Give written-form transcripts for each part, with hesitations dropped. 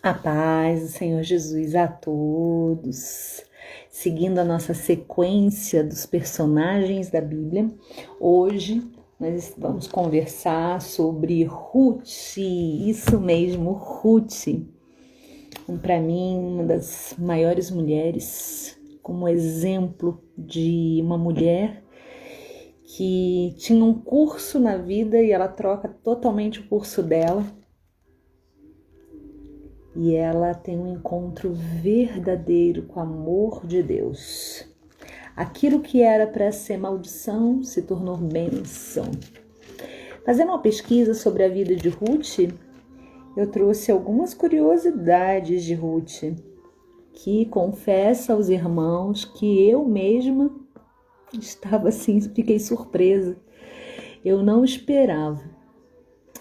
A paz do Senhor Jesus a todos. Seguindo a nossa sequência dos personagens da Bíblia, hoje nós vamos conversar sobre Ruth, isso mesmo, Ruth. Para mim, uma das maiores mulheres, como exemplo de uma mulher que tinha um curso na vida e ela troca totalmente o curso dela. E ela tem um encontro verdadeiro com o amor de Deus. Aquilo que era para ser maldição se tornou bênção. Fazendo uma pesquisa sobre a vida de Ruth, eu trouxe algumas curiosidades de Ruth, que confessa aos irmãos que eu mesma estava assim, fiquei surpresa. Eu não esperava.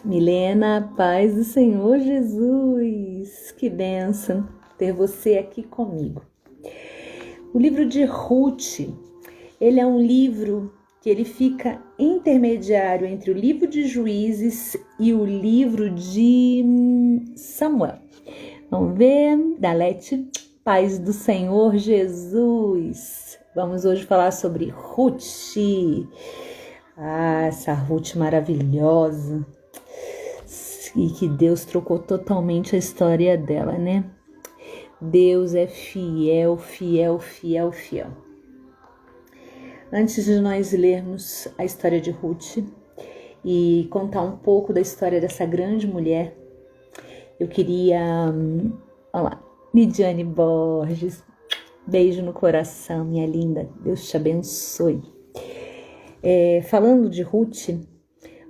Milena, paz do Senhor Jesus, que bênção ter você aqui comigo. O livro de Ruth, ele é um livro que ele fica intermediário entre o livro de Juízes e o livro de Samuel. Vamos ver, Dalete, paz do Senhor Jesus. Vamos hoje falar sobre Ruth. Essa Ruth maravilhosa. E que Deus trocou totalmente a história dela, né? Deus é fiel, fiel, fiel, fiel. Antes de nós lermos a história de Ruth e contar um pouco da história dessa grande mulher, eu queria... Olha lá, Lidiane Borges, beijo no coração, minha linda, Deus te abençoe. Falando de Ruth,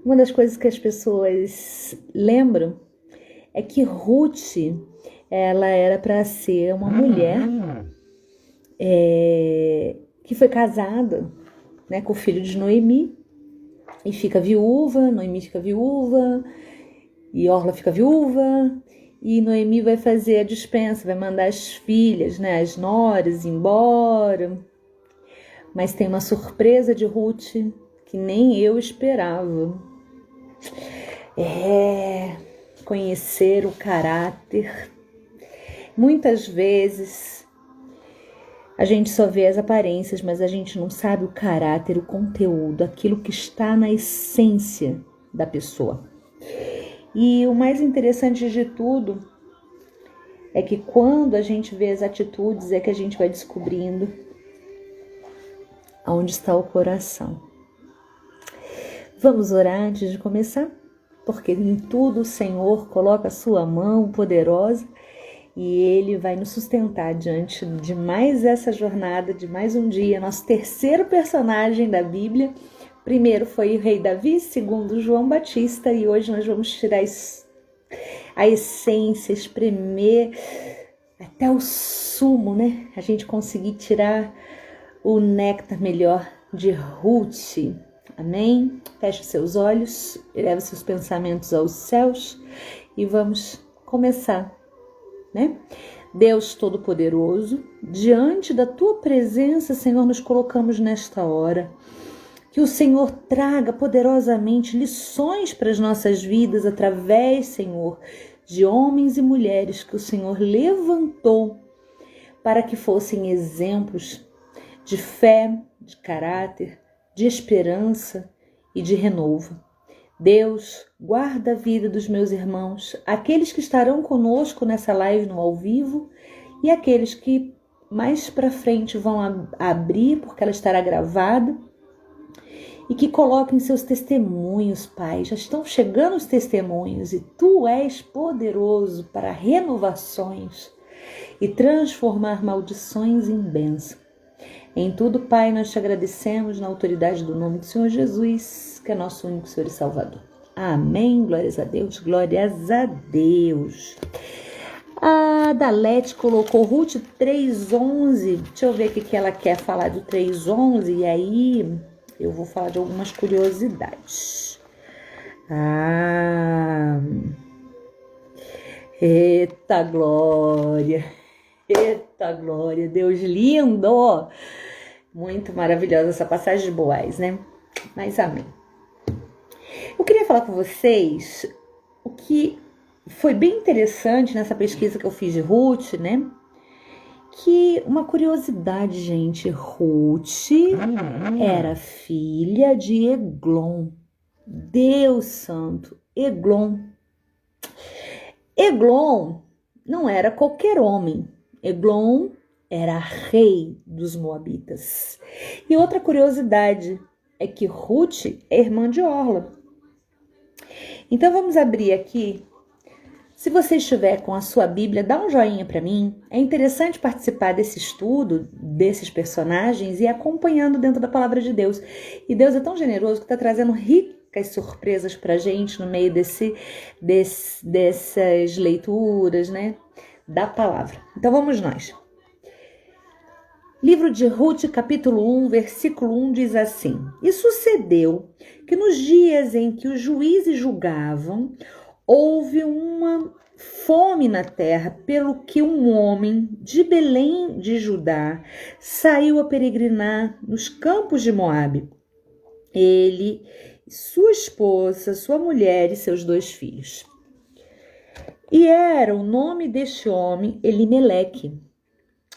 uma das coisas que as pessoas lembram é que Ruth, ela era para ser uma mulher que foi casada, né, com o filho de Noemi e fica viúva, Noemi fica viúva e Orla fica viúva e Noemi vai fazer a dispensa, vai mandar as filhas, né, as noras embora. Mas tem uma surpresa de Ruth que nem eu esperava. Conhecer o caráter. Muitas vezes a gente só vê as aparências, mas a gente não sabe o caráter, o conteúdo, aquilo que está na essência da pessoa. E o mais interessante de tudo é que quando a gente vê as atitudes é que a gente vai descobrindo aonde está o coração. Vamos orar antes de começar? Porque em tudo o Senhor coloca a sua mão poderosa e Ele vai nos sustentar diante de mais essa jornada, de mais um dia. Nosso terceiro personagem da Bíblia, primeiro foi o rei Davi, segundo João Batista, e hoje nós vamos tirar a essência, espremer até o sumo, né? A gente conseguir tirar o néctar melhor de Ruth. Amém? Feche seus olhos, eleve seus pensamentos aos céus e vamos começar, né? Deus Todo-Poderoso, diante da Tua presença, Senhor, nos colocamos nesta hora. Que o Senhor traga poderosamente lições para as nossas vidas através, Senhor, de homens e mulheres que o Senhor levantou para que fossem exemplos de fé, de caráter, de esperança e de renovo. Deus, guarda a vida dos meus irmãos, aqueles que estarão conosco nessa live no ao vivo e aqueles que mais para frente vão abrir, porque ela estará gravada, e que coloquem seus testemunhos, Pai. Já estão chegando os testemunhos e Tu és poderoso para renovações e transformar maldições em bênção. Em tudo, Pai, nós te agradecemos na autoridade do nome do Senhor Jesus, que é nosso único Senhor e Salvador. Amém. Glórias a Deus. Glórias a Deus. A Dalete colocou Ruth 3:11. Deixa eu ver o que ela quer falar do 3:11 e aí eu vou falar de algumas curiosidades. Eita glória. Eita glória, Deus lindo! Muito maravilhosa essa passagem de Boaz, né? Mas amém. Eu queria falar com vocês o que foi bem interessante nessa pesquisa que eu fiz de Ruth, né? Que uma curiosidade, gente, Ruth era filha de Eglon. Deus santo, Eglon. Eglon não era qualquer homem. Eglon era rei dos Moabitas. E outra curiosidade é que Ruth é irmã de Orla. Então vamos abrir aqui. Se você estiver com a sua Bíblia, dá um joinha para mim. É interessante participar desse estudo, desses personagens e acompanhando dentro da palavra de Deus. E Deus é tão generoso que está trazendo ricas surpresas para a gente no meio dessas leituras, né, da palavra. Então vamos nós. Livro de Ruth, capítulo 1, versículo 1 diz assim: E sucedeu que nos dias em que os juízes julgavam, houve uma fome na terra, pelo que um homem de Belém de Judá saiu a peregrinar nos campos de Moabe. Ele, sua esposa, sua mulher e seus 2 filhos. E era o nome deste homem Elimeleque,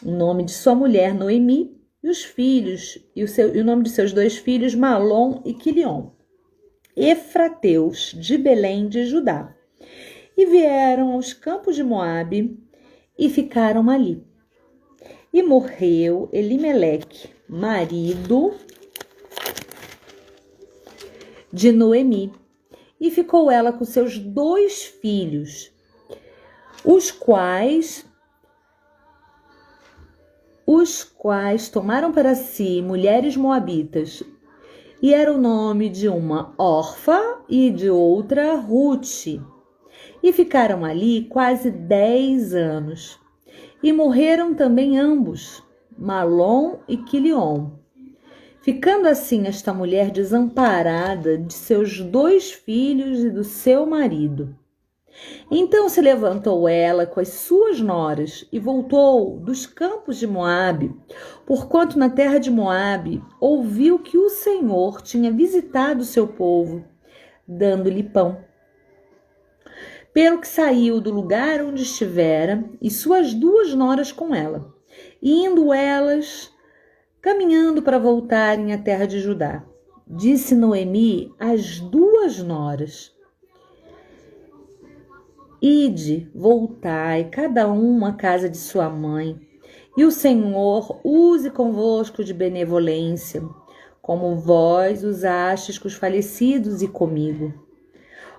o nome de sua mulher Noemi, e os filhos, e o nome de seus 2 filhos Malom e Quilion, efrateus de Belém de Judá. E vieram aos campos de Moabe e ficaram ali. E morreu Elimeleque, marido de Noemi, e ficou ela com seus 2 filhos, os quais tomaram para si mulheres moabitas, e era o nome de uma Orfa e de outra Ruth. E ficaram ali quase 10 anos. E morreram também ambos, Malom e Quilion. Ficando assim esta mulher desamparada de seus 2 filhos e do seu marido. Então se levantou ela com as suas noras e voltou dos campos de Moabe, porquanto na terra de Moabe ouviu que o Senhor tinha visitado o seu povo, dando-lhe pão. Pelo que saiu do lugar onde estivera, e suas 2 noras com ela, indo elas caminhando para voltarem à terra de Judá. Disse Noemi às 2 noras: Ide, voltai, cada uma à casa de sua mãe, e o Senhor use convosco de benevolência, como vós usastes com os falecidos e comigo.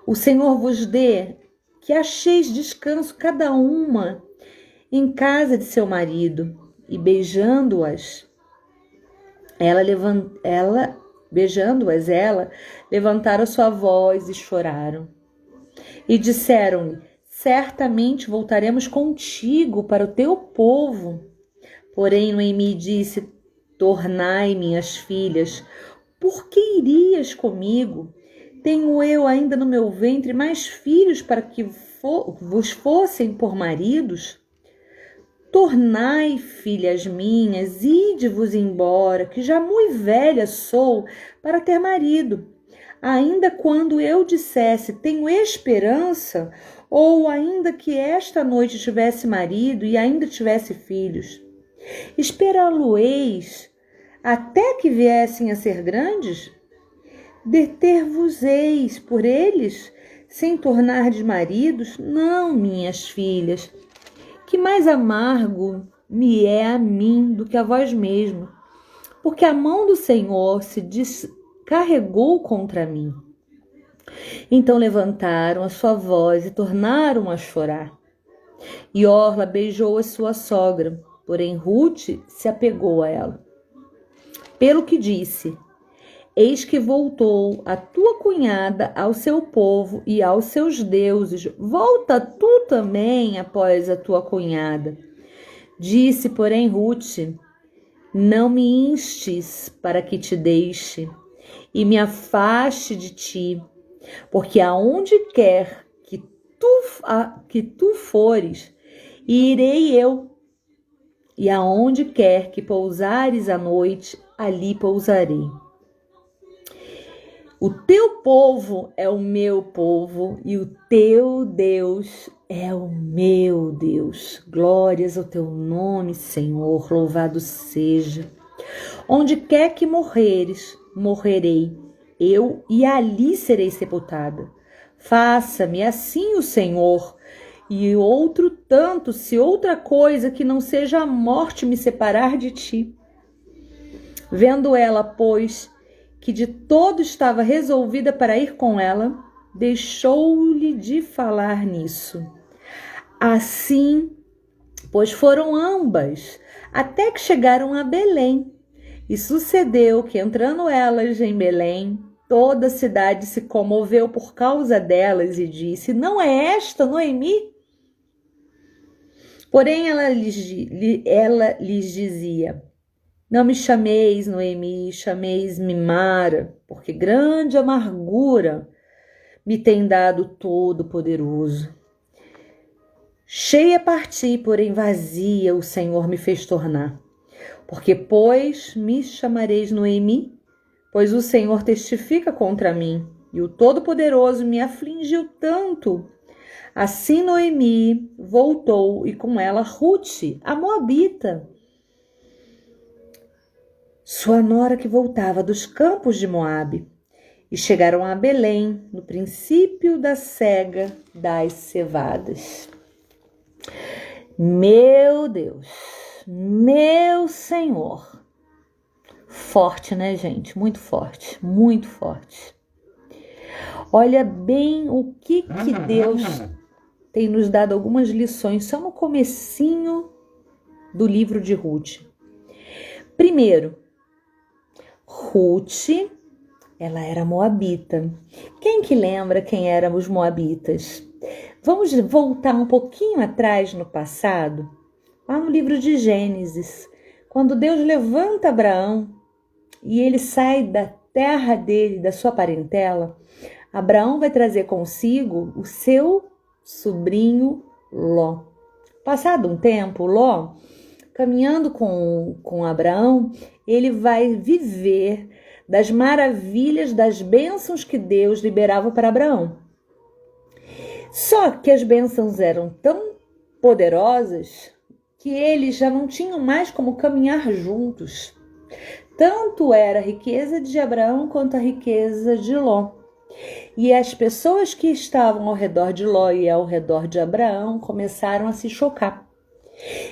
O Senhor vos dê que acheis descanso cada uma em casa de seu marido. E beijando-as, ela levantaram sua voz e choraram. E disseram-lhe: certamente voltaremos contigo para o teu povo. Porém Noemi disse: tornai, minhas filhas, por que irias comigo? Tenho eu ainda no meu ventre mais filhos para que vos fossem por maridos? Tornai, filhas minhas, ide-vos embora, que já muito velha sou para ter marido. Ainda quando eu dissesse, tenho esperança, ou ainda que esta noite tivesse marido e ainda tivesse filhos. Esperá-lo-eis até que viessem a ser grandes? Deter-vos-eis por eles, sem tornar de maridos? Não, minhas filhas, que mais amargo me é a mim do que a vós mesmo, porque a mão do Senhor se descarregou contra mim. Então levantaram a sua voz e tornaram a chorar. E Orla beijou a sua sogra, porém Ruth se apegou a ela. Pelo que disse: eis que voltou a tua cunhada ao seu povo e aos seus deuses. Volta tu também após a tua cunhada. Disse, porém, Ruth: não me instes para que te deixe e me afaste de ti, porque aonde quer que tu fores, irei eu, e aonde quer que pousares à noite, ali pousarei. O teu povo é o meu povo e o teu Deus é o meu Deus. Glórias ao teu nome, Senhor, louvado seja. Onde quer que morreres, morrerei eu e ali serei sepultada. Faça-me assim o Senhor, e outro tanto, se outra coisa que não seja a morte me separar de ti. Vendo ela, pois, que de todo estava resolvida para ir com ela, deixou-lhe de falar nisso. Assim, pois foram ambas, até que chegaram a Belém. E sucedeu que, entrando elas em Belém, toda a cidade se comoveu por causa delas e disse: não é esta Noemi? Porém, ela lhes dizia: não me chameis Noemi, chameis-me Mara, porque grande amargura me tem dado Todo-Poderoso. Cheia parti, porém vazia o Senhor me fez tornar. Porque, pois, me chamareis Noemi, pois o Senhor testifica contra mim, e o Todo-Poderoso me afligiu tanto. Assim Noemi voltou, e com ela Rute, a Moabita, sua nora que voltava dos campos de Moabe. E chegaram a Belém, no princípio da cega das cevadas. Meu Deus, meu Senhor. Forte, né, gente? Muito forte, muito forte. Olha bem o que Deus tem nos dado algumas lições só no comecinho do livro de Ruth. Primeiro, Ruth, ela era moabita. Quem que lembra quem eram os moabitas? Vamos voltar um pouquinho atrás no passado, lá no livro de Gênesis, quando Deus levanta Abraão e ele sai da terra dele, da sua parentela. Abraão vai trazer consigo o seu sobrinho Ló. Passado um tempo, Ló, caminhando com Abraão, ele vai viver das maravilhas, das bênçãos que Deus liberava para Abraão. Só que as bênçãos eram tão poderosas que eles já não tinham mais como caminhar juntos. Tanto era a riqueza de Abraão quanto a riqueza de Ló. E as pessoas que estavam ao redor de Ló e ao redor de Abraão começaram a se chocar.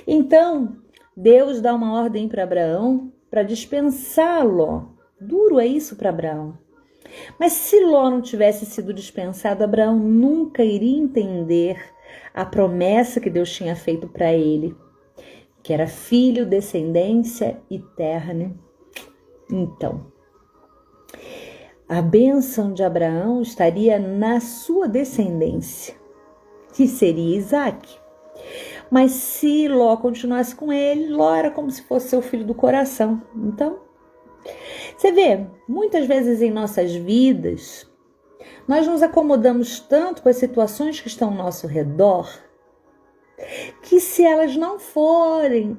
Então, Deus dá uma ordem para Abraão para dispensar Ló. Duro é isso para Abraão. Mas se Ló não tivesse sido dispensado, Abraão nunca iria entender a promessa que Deus tinha feito para ele, que era filho, descendência e terra, né? Então, a bênção de Abraão estaria na sua descendência, que seria Isaac. Mas se Ló continuasse com ele, Ló era como se fosse seu filho do coração. Então, você vê, muitas vezes em nossas vidas, nós nos acomodamos tanto com as situações que estão ao nosso redor, que se elas não forem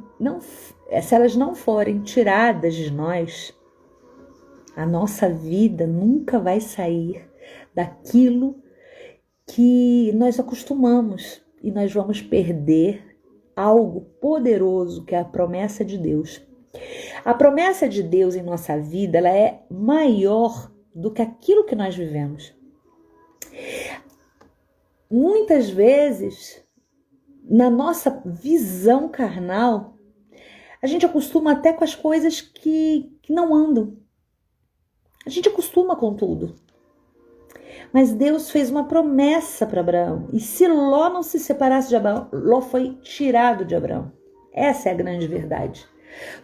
tiradas de nós, a nossa vida nunca vai sair daquilo que nós acostumamos e nós vamos perder algo poderoso que é a promessa de Deus. A promessa de Deus em nossa vida, ela é maior do que aquilo que nós vivemos. Muitas vezes, na nossa visão carnal, a gente acostuma até com as coisas que não andam. A gente acostuma com tudo. Mas Deus fez uma promessa para Abraão. E se Ló não se separasse de Abraão, Ló foi tirado de Abraão. Essa é a grande verdade.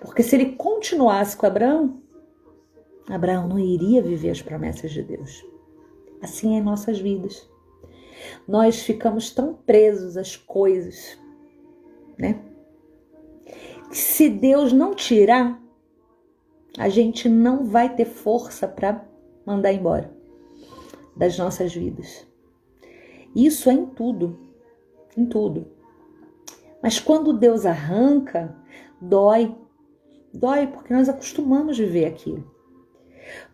Porque se ele continuasse com Abraão, Abraão não iria viver as promessas de Deus. Assim é em nossas vidas. Nós ficamos tão presos às coisas, né? Que se Deus não tirar, a gente não vai ter força para mandar embora das nossas vidas. Isso é em tudo, em tudo. Mas quando Deus arranca, dói porque nós acostumamos a viver aquilo.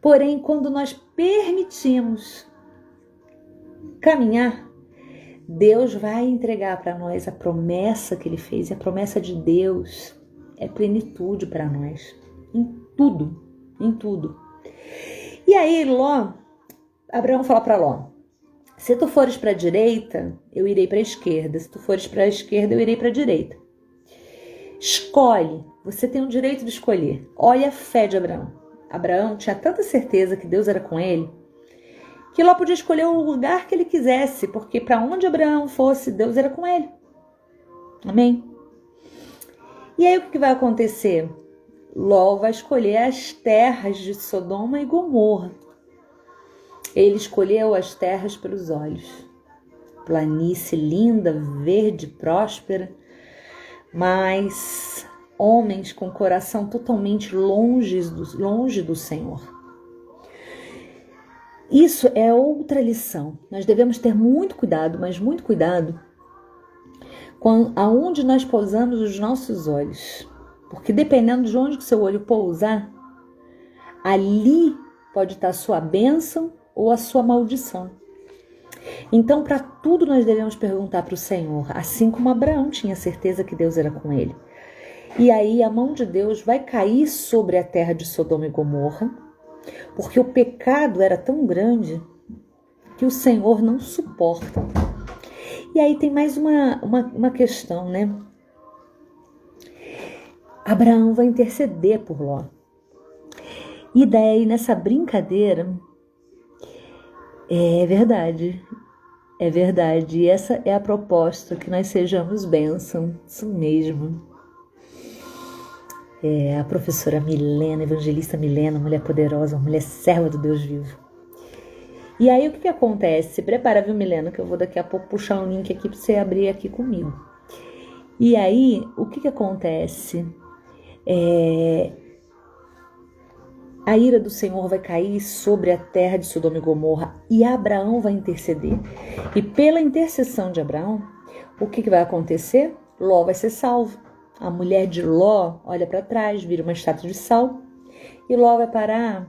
Porém, quando nós permitimos caminhar, Deus vai entregar para nós a promessa que Ele fez. E a promessa de Deus é plenitude para nós, em tudo, em tudo. E aí Abraão fala para Ló: se tu fores para a direita, eu irei para a esquerda. Se tu fores para a esquerda, eu irei para a direita. Escolhe, você tem o direito de escolher. Olha a fé de Abraão. Abraão tinha tanta certeza que Deus era com ele, que Ló podia escolher o lugar que ele quisesse, porque para onde Abraão fosse, Deus era com ele. Amém? E aí o que vai acontecer? Ló vai escolher as terras de Sodoma e Gomorra. Ele escolheu as terras pelos olhos. Planície linda, verde, próspera, mas homens com coração totalmente longe do Senhor. Isso é outra lição. Nós devemos ter muito cuidado, mas muito cuidado com aonde nós pousamos os nossos olhos. Porque dependendo de onde o seu olho pousar, ali pode estar a sua bênção ou a sua maldição. Então, para tudo nós devemos perguntar para o Senhor, assim como Abraão tinha certeza que Deus era com ele. E aí a mão de Deus vai cair sobre a terra de Sodoma e Gomorra, porque o pecado era tão grande que o Senhor não suporta. E aí tem mais uma questão, né? Abraão vai interceder por Ló. E daí nessa brincadeira, é verdade. E essa é a proposta, que nós sejamos bênção, isso mesmo. A professora Milena, evangelista Milena, mulher poderosa, mulher serva do Deus vivo. E aí o que acontece? Se prepara, viu, Milena, que eu vou daqui a pouco puxar um link aqui para você abrir aqui comigo. E aí o que acontece? A ira do Senhor vai cair sobre a terra de Sodoma e Gomorra e Abraão vai interceder. E pela intercessão de Abraão, o que vai acontecer? Ló vai ser salvo. A mulher de Ló olha para trás, vira uma estátua de sal e Ló vai parar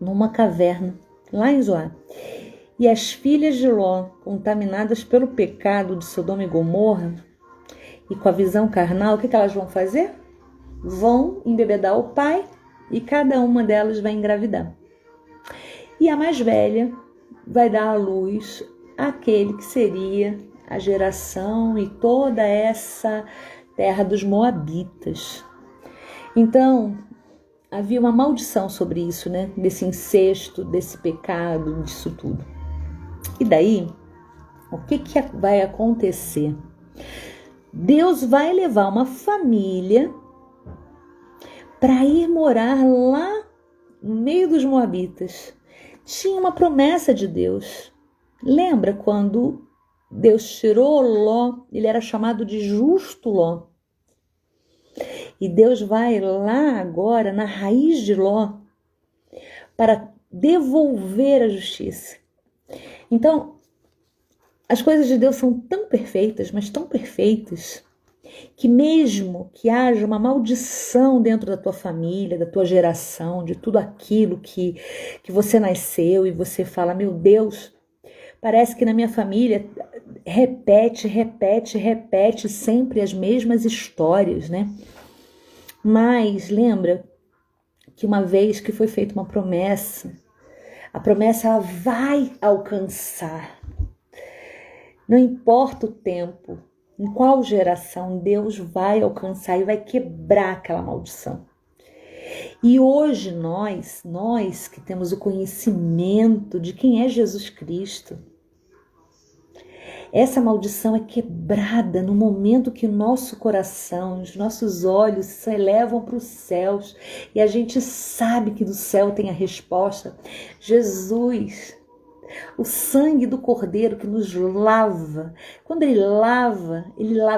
numa caverna, lá em Zoar. E as filhas de Ló, contaminadas pelo pecado de Sodoma e Gomorra e com a visão carnal, o que elas vão fazer? Vão embebedar o pai e cada uma delas vai engravidar. E a mais velha vai dar à luz aquele que seria a geração e toda essa terra dos Moabitas. Então, havia uma maldição sobre isso, né? Desse incesto, desse pecado, disso tudo. E daí, o que vai acontecer? Deus vai levar uma família para ir morar lá no meio dos Moabitas. Tinha uma promessa de Deus. Lembra quando Deus tirou Ló? Ele era chamado de justo Ló. E Deus vai lá agora, na raiz de Ló, para devolver a justiça. Então, as coisas de Deus são tão perfeitas, mas tão perfeitas, que mesmo que haja uma maldição dentro da tua família, da tua geração, de tudo aquilo que você nasceu e você fala, meu Deus, parece que na minha família repete sempre as mesmas histórias, né? Mas lembra que uma vez que foi feita uma promessa, a promessa ela vai alcançar. Não importa o tempo, em qual geração, Deus vai alcançar e vai quebrar aquela maldição. E hoje nós que temos o conhecimento de quem é Jesus Cristo, essa maldição é quebrada no momento que o nosso coração, os nossos olhos se elevam para os céus e a gente sabe que do céu tem a resposta. Jesus, o sangue do Cordeiro que nos lava. Quando ele lava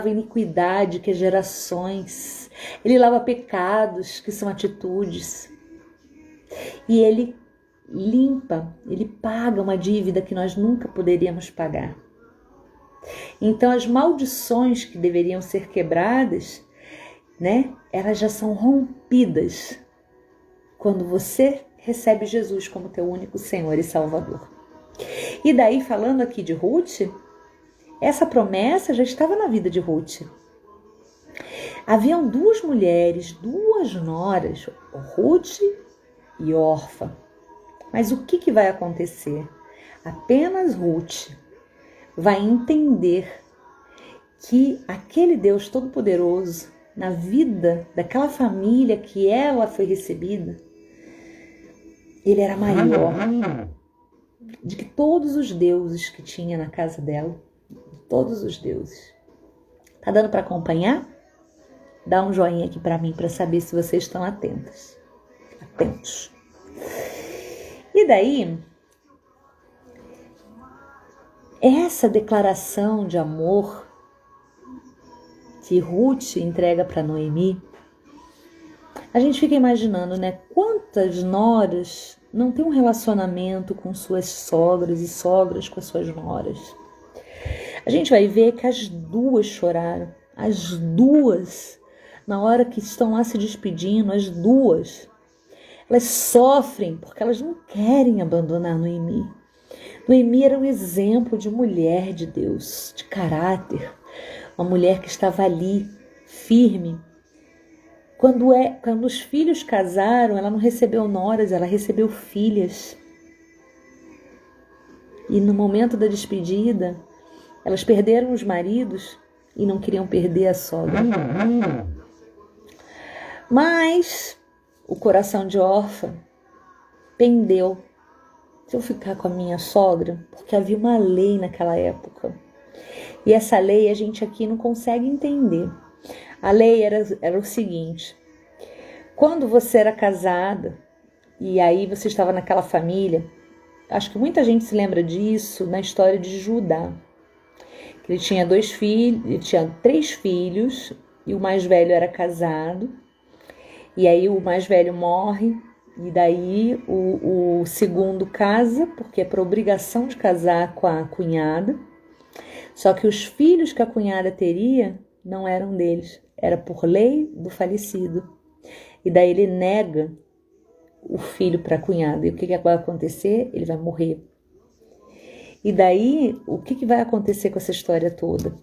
a iniquidade, que é gerações. Ele lava pecados, que são atitudes. E ele limpa, ele paga uma dívida que nós nunca poderíamos pagar. Então as maldições que deveriam ser quebradas, né, elas já são rompidas quando você recebe Jesus como teu único Senhor e Salvador. E daí, falando aqui de Ruth, essa promessa já estava na vida de Ruth. Haviam duas mulheres, duas noras, Ruth e Orfa. Mas o que vai acontecer? Apenas Ruth vai entender que aquele Deus Todo-Poderoso, na vida daquela família que ela foi recebida, ele era maior de que todos os deuses que tinha na casa dela. Todos os deuses. Tá dando para acompanhar? Dá um joinha aqui para mim para saber se vocês estão atentos. E daí, essa declaração de amor que Ruth entrega para Noemi, a gente fica imaginando, né? Quantas noras não têm um relacionamento com suas sogras e sogras com as suas noras? A gente vai ver que as duas choraram, as duas, na hora que estão lá se despedindo, as duas, elas sofrem porque elas não querem abandonar Noemi. Noemi era um exemplo de mulher de Deus, de caráter, uma mulher que estava ali, firme. Quando os filhos casaram, ela não recebeu noras, ela recebeu filhas. E no momento da despedida, elas perderam os maridos e não queriam perder a sogra. Mas o coração de Orfa pendeu. Se eu ficar com a minha sogra, porque havia uma lei naquela época. E essa lei a gente aqui não consegue entender. A lei era o seguinte: quando você era casada e aí você estava naquela família, acho que muita gente se lembra disso na história de Judá. Ele tinha 2 filhos, ele tinha 3 filhos e o mais velho era casado. E aí o mais velho morre e daí o segundo casa, porque é por obrigação de casar com a cunhada. Só que os filhos que a cunhada teria não eram deles, era por lei do falecido. E daí ele nega o filho para a cunhada. E o que vai acontecer? Ele vai morrer. E daí, o que vai acontecer com essa história toda?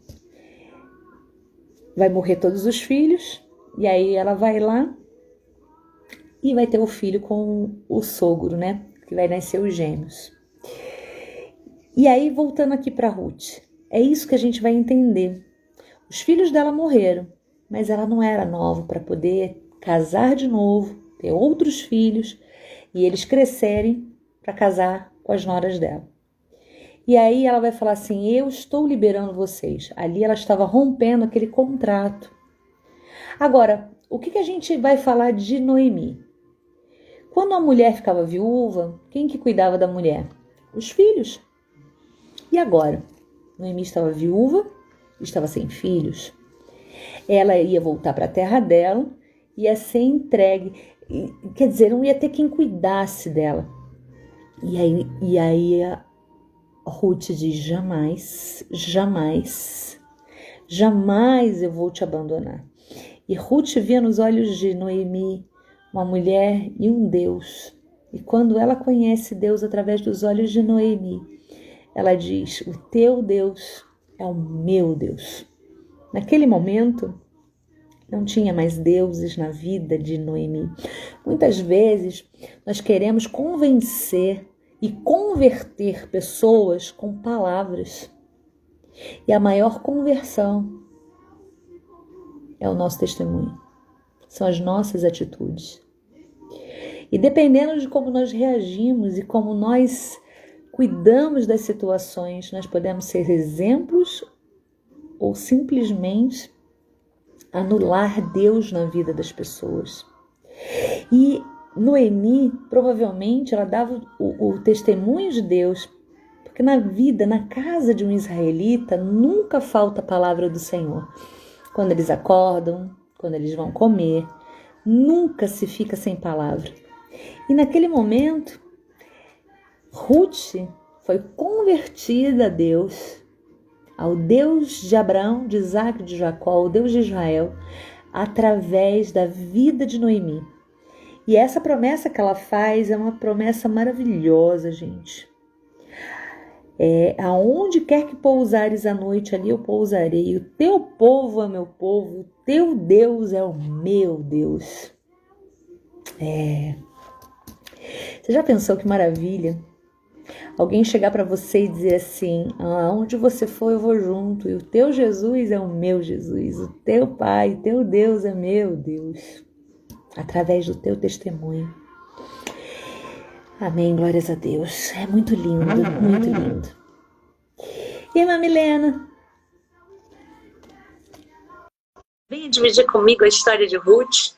Vai morrer todos os filhos, e aí ela vai lá e vai ter o filho com o sogro, né? Que vai nascer os gêmeos. E aí, voltando aqui para Ruth, é isso que a gente vai entender. Os filhos dela morreram, mas ela não era nova para poder casar de novo, ter outros filhos, e eles crescerem para casar com as noras dela. E aí ela vai falar assim: eu estou liberando vocês. Ali ela estava rompendo aquele contrato. Agora, o que a gente vai falar de Noemi? Quando a mulher ficava viúva, quem que cuidava da mulher? Os filhos. E agora? Noemi estava viúva, estava sem filhos. Ela ia voltar para a terra dela, ia ser entregue. Quer dizer, não ia ter quem cuidasse dela. E aí Ruth diz: jamais, jamais, jamais eu vou te abandonar. E Ruth via nos olhos de Noemi uma mulher e um Deus. E quando ela conhece Deus através dos olhos de Noemi, ela diz: o teu Deus é o meu Deus. Naquele momento, não tinha mais deuses na vida de Noemi. Muitas vezes, nós queremos convencer e converter pessoas com palavras. E a maior conversão é o nosso testemunho. São as nossas atitudes. E dependendo de como nós reagimos e como nós cuidamos das situações, nós podemos ser exemplos ou simplesmente anular Deus na vida das pessoas. E Noemi, provavelmente, ela dava o testemunho de Deus, porque na vida, na casa de um israelita, nunca falta a palavra do Senhor. Quando eles acordam, quando eles vão comer, nunca se fica sem palavra. E naquele momento, Ruth foi convertida a Deus, ao Deus de Abraão, de Isaac e de Jacó, o Deus de Israel, através da vida de Noemi. E essa promessa que ela faz é uma promessa maravilhosa, gente. Aonde quer que pousares à noite, ali eu pousarei. O teu povo é meu povo, o teu Deus é o meu Deus. Você já pensou que maravilha? Alguém chegar para você e dizer assim: aonde você for eu vou junto, e o teu Jesus é o meu Jesus, o teu Pai, teu Deus é meu Deus, através do teu testemunho. Amém, glórias a Deus. É muito lindo, muito lindo. Irmã Milena, venha dividir comigo a história de Ruth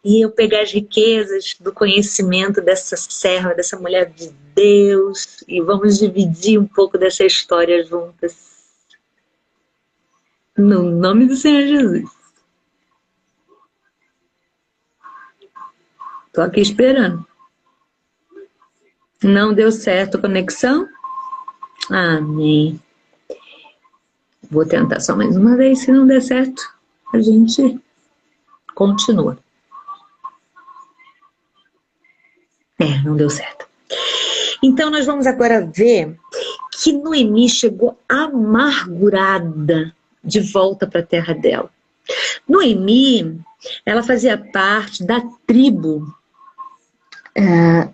e eu pegar as riquezas do conhecimento dessa serva, dessa mulher de Deus, e vamos dividir um pouco dessa história juntas. No nome do Senhor Jesus. Tô aqui esperando. Não deu certo a conexão? Amém. Vou tentar só mais uma vez. Se não der certo, a gente continua. Não deu certo. Então nós vamos agora ver que Noemi chegou amargurada de volta para a terra dela. Noemi, ela fazia parte da tribo.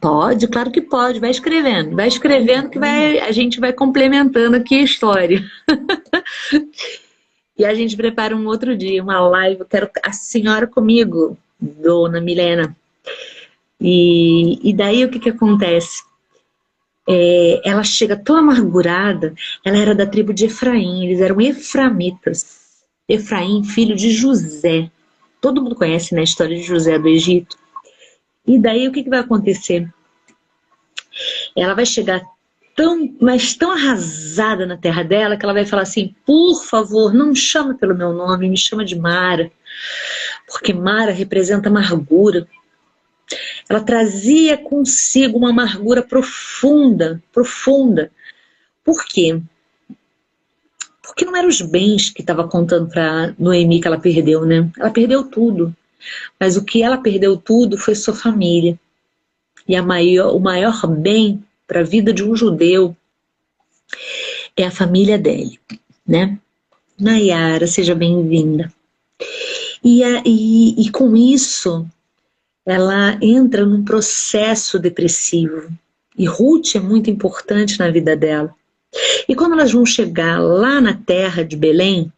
Pode, claro que pode, vai escrevendo que a gente vai complementando aqui a história. E a gente prepara um outro dia, uma live. Eu quero a senhora comigo, dona Milena. E daí o que acontece? Ela chega tão amargurada. Ela era da tribo de Efraim, eles eram eframitas. Efraim, filho de José. Todo mundo conhece, né, a história de José do Egito. E daí o que vai acontecer? Ela vai chegar mas tão arrasada na terra dela que ela vai falar assim: por favor, não me chama pelo meu nome, me chama de Mara, porque Mara representa amargura. Ela trazia consigo uma amargura profunda, profunda. Por quê? Porque não eram os bens que estava contando para Noemi que ela perdeu, né? Ela perdeu tudo. Mas o que ela perdeu tudo foi sua família. E o maior bem para a vida de um judeu é a família dele, né? Nayara, seja bem-vinda. E com isso, ela entra num processo depressivo. E Ruth é muito importante na vida dela. E quando elas vão chegar lá na terra de Belém,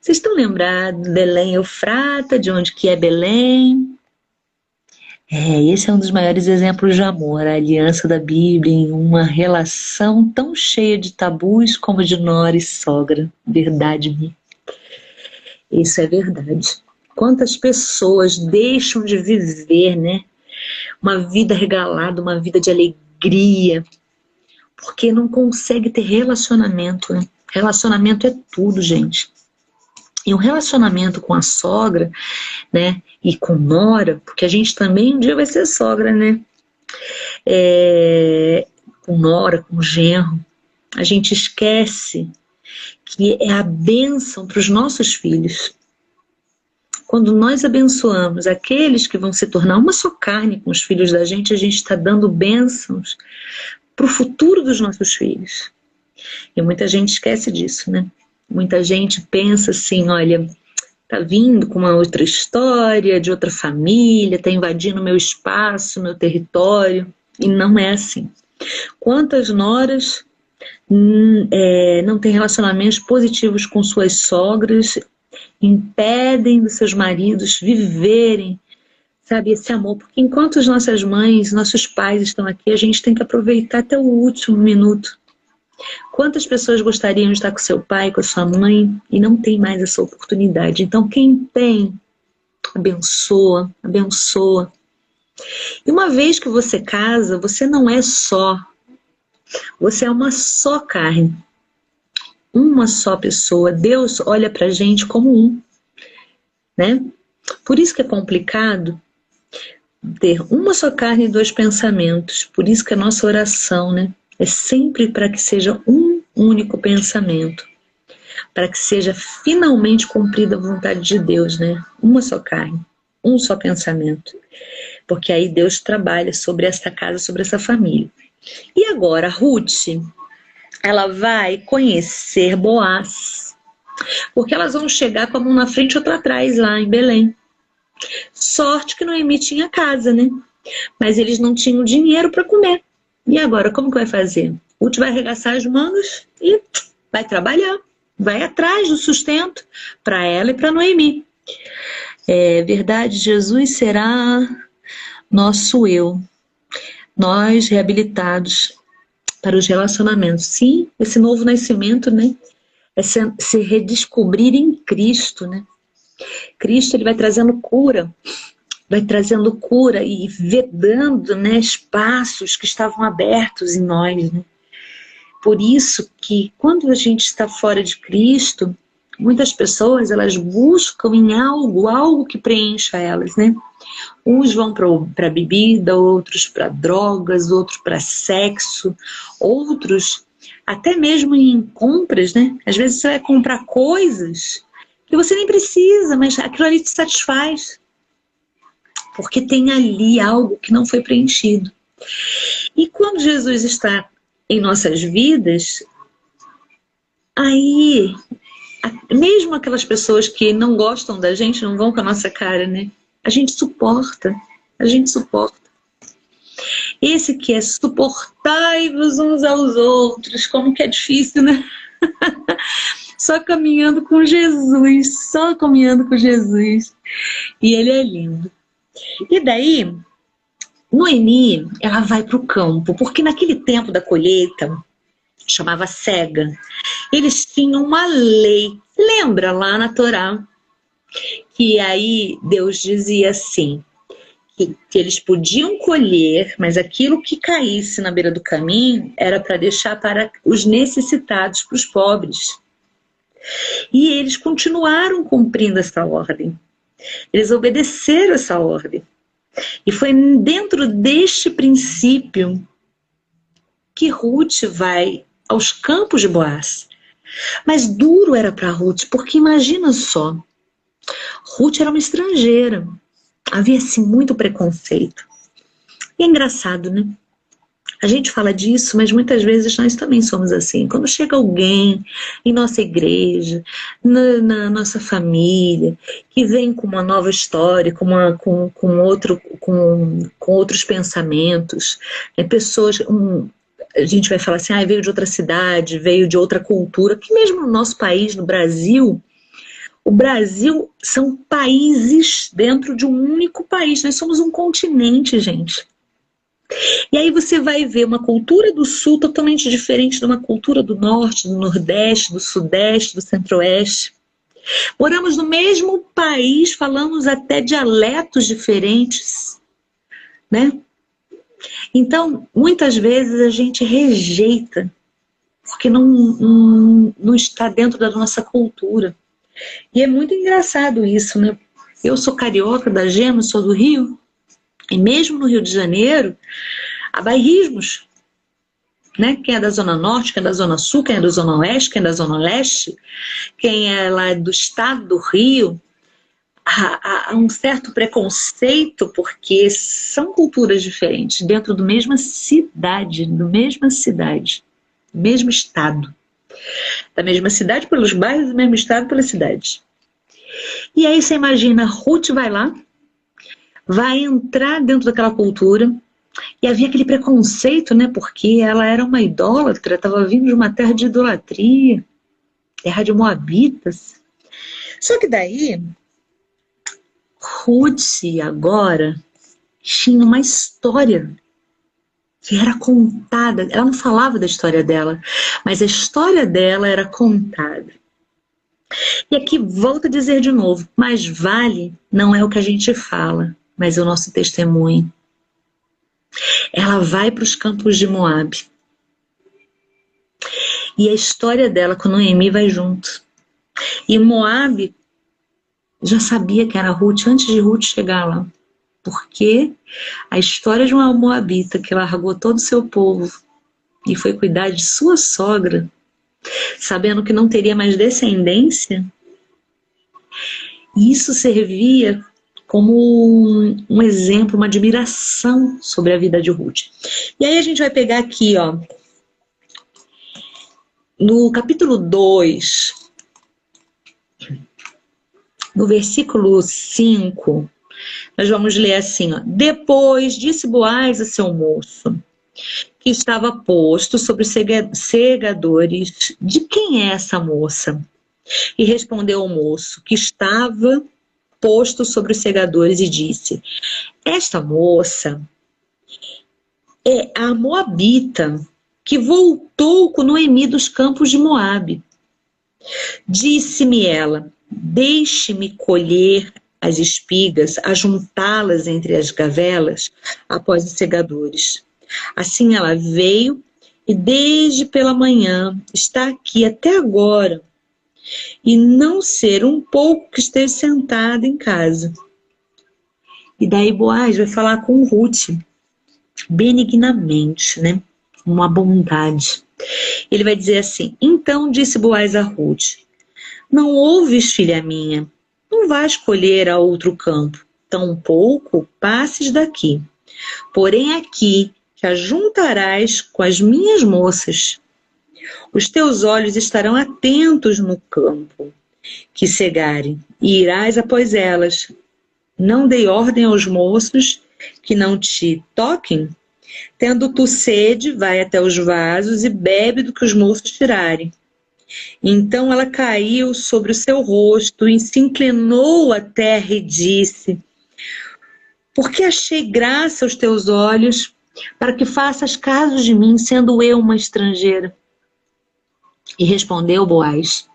vocês estão lembrados de Belém Eufrata, de onde que é Belém? Esse é um dos maiores exemplos de amor, a aliança da Bíblia em uma relação tão cheia de tabus como de nora e sogra. Verdade, isso é verdade. Quantas pessoas deixam de viver, né? Uma vida regalada, uma vida de alegria, porque não consegue ter relacionamento, né? Relacionamento é tudo, gente. E um relacionamento com a sogra, né, e com nora, porque a gente também um dia vai ser sogra, né, com nora, com genro, a gente esquece que é a bênção para os nossos filhos. Quando nós abençoamos aqueles que vão se tornar uma só carne com os filhos da gente, a gente está dando bênçãos para o futuro dos nossos filhos. E muita gente esquece disso, né? Muita gente pensa assim: olha, tá vindo com uma outra história, de outra família, tá invadindo meu espaço, meu território. E não é assim. Quantas noras não têm relacionamentos positivos com suas sogras, impedem dos seus maridos viverem, sabe, esse amor? Porque enquanto as nossas mães, nossos pais estão aqui, a gente tem que aproveitar até o último minuto. Quantas pessoas gostariam de estar com seu pai, com a sua mãe, e não tem mais essa oportunidade? Então, quem tem, abençoa, abençoa. E uma vez que você casa, você não é só. Você é uma só carne. Uma só pessoa. Deus olha pra gente como um, né? Por isso que é complicado ter uma só carne e dois pensamentos. Por isso que a nossa oração, né, é sempre para que seja um único pensamento, para que seja finalmente cumprida a vontade de Deus, né? Uma só carne. um só pensamento. Porque aí Deus trabalha sobre essa casa, sobre essa família. E agora, Ruth, ela vai conhecer Boaz. Porque elas vão chegar com a mão na frente e outra atrás, lá em Belém. Sorte que Noemi tinha casa, né? Mas eles não tinham dinheiro para comer. E agora, como que vai fazer? Ruth vai arregaçar as mangas e vai trabalhar. Vai atrás do sustento para ela e para Noemi. É verdade, Jesus será nosso eu. Nós reabilitados para os relacionamentos. Sim, esse novo nascimento, né? É se redescobrir em Cristo, né? Cristo, ele vai trazendo cura e vedando, né, espaços que estavam abertos em nós, né? Por isso que quando a gente está fora de Cristo, muitas pessoas, elas buscam em algo que preencha elas, né? Uns vão para bebida, outros para drogas, outros para sexo, outros até mesmo em compras, né? Às vezes você vai comprar coisas que você nem precisa, mas aquilo ali te satisfaz. Porque tem ali algo que não foi preenchido. E quando Jesus está em nossas vidas, aí, mesmo aquelas pessoas que não gostam da gente, não vão com a nossa cara, né? A gente suporta. Esse que é suportai-vos uns aos outros, como que é difícil, né? Só caminhando com Jesus. E ele é lindo. E daí, Noemi, ela vai para o campo, porque naquele tempo da colheita, chamava cega, eles tinham uma lei, lembra lá na Torá, que aí Deus dizia assim, que eles podiam colher, mas aquilo que caísse na beira do caminho era para deixar para os necessitados, para os pobres. E eles continuaram cumprindo essa ordem. Eles obedeceram essa ordem. E foi dentro deste princípio que Ruth vai aos campos de Boaz. Mas duro era para Ruth, porque imagina só, Ruth era uma estrangeira. Havia assim muito preconceito. E é engraçado, né? A gente fala disso, mas muitas vezes nós também somos assim. Quando chega alguém em nossa igreja, na nossa família, que vem com uma nova história, com outros pensamentos, pessoas, a gente vai falar assim, veio de outra cidade, veio de outra cultura, que mesmo no nosso país, no Brasil, o Brasil são países dentro de um único país. Nós somos um continente, gente. E aí você vai ver uma cultura do sul totalmente diferente de uma cultura do norte, do nordeste, do sudeste, do centro-oeste. Moramos no mesmo país, falamos até dialetos diferentes, né? Então, muitas vezes a gente rejeita, porque não está dentro da nossa cultura. E é muito engraçado isso, né? Eu sou carioca da Gema, sou do Rio, e mesmo no Rio de Janeiro, há bairrismos, né? Quem é da Zona Norte, quem é da Zona Sul, quem é da Zona Oeste, quem é da Zona Leste, quem é lá do estado do Rio, há um certo preconceito, porque são culturas diferentes, dentro da mesma cidade, do mesmo estado. Da mesma cidade pelos bairros, do mesmo estado pelas cidades. E aí você imagina, Ruth vai lá, vai entrar dentro daquela cultura, e havia aquele preconceito, né? Porque ela era uma idólatra, estava vindo de uma terra de idolatria, terra de moabitas. Só que daí, Ruth agora tinha uma história que era contada. Ela não falava da história dela, mas a história dela era contada. E aqui volto a dizer de novo, mais vale não é o que a gente fala, mas é o nosso testemunho. Ela vai para os campos de Moabe. E a história dela com Noemi vai junto. E Moabe já sabia que era Ruth antes de Ruth chegar lá. Porque a história de uma moabita que largou todo o seu povo e foi cuidar de sua sogra, sabendo que não teria mais descendência, isso servia como um exemplo, uma admiração sobre a vida de Ruth. E aí a gente vai pegar aqui, ó, no capítulo 2, no versículo 5, nós vamos ler assim, ó. Depois disse Boaz a seu moço, que estava posto sobre os segadores, de quem é essa moça? E respondeu o moço, que estava posto sobre os segadores, e disse, esta moça é a moabita, que voltou com Noemi dos campos de Moabe. Disse-me ela, deixe-me colher as espigas, ajuntá-las entre as gavelas após os segadores. Assim ela veio e desde pela manhã está aqui até agora, e não ser um pouco que esteja sentada em casa. E daí Boaz vai falar com Ruth, benignamente, né? Uma bondade. Ele vai dizer assim, então disse Boaz a Ruth, não ouves, filha minha, não vais colher a outro campo, tampouco passes daqui. Porém aqui te ajuntarás com as minhas moças. Os teus olhos estarão atentos no campo que cegarem, e irás após elas. Não dei ordem aos moços que não te toquem? Tendo tu sede, vai até os vasos e bebe do que os moços tirarem. Então ela caiu sobre o seu rosto e se inclinou à terra e disse, porque achei graça aos teus olhos, para que faças caso de mim, sendo eu uma estrangeira? E respondeu Boaz,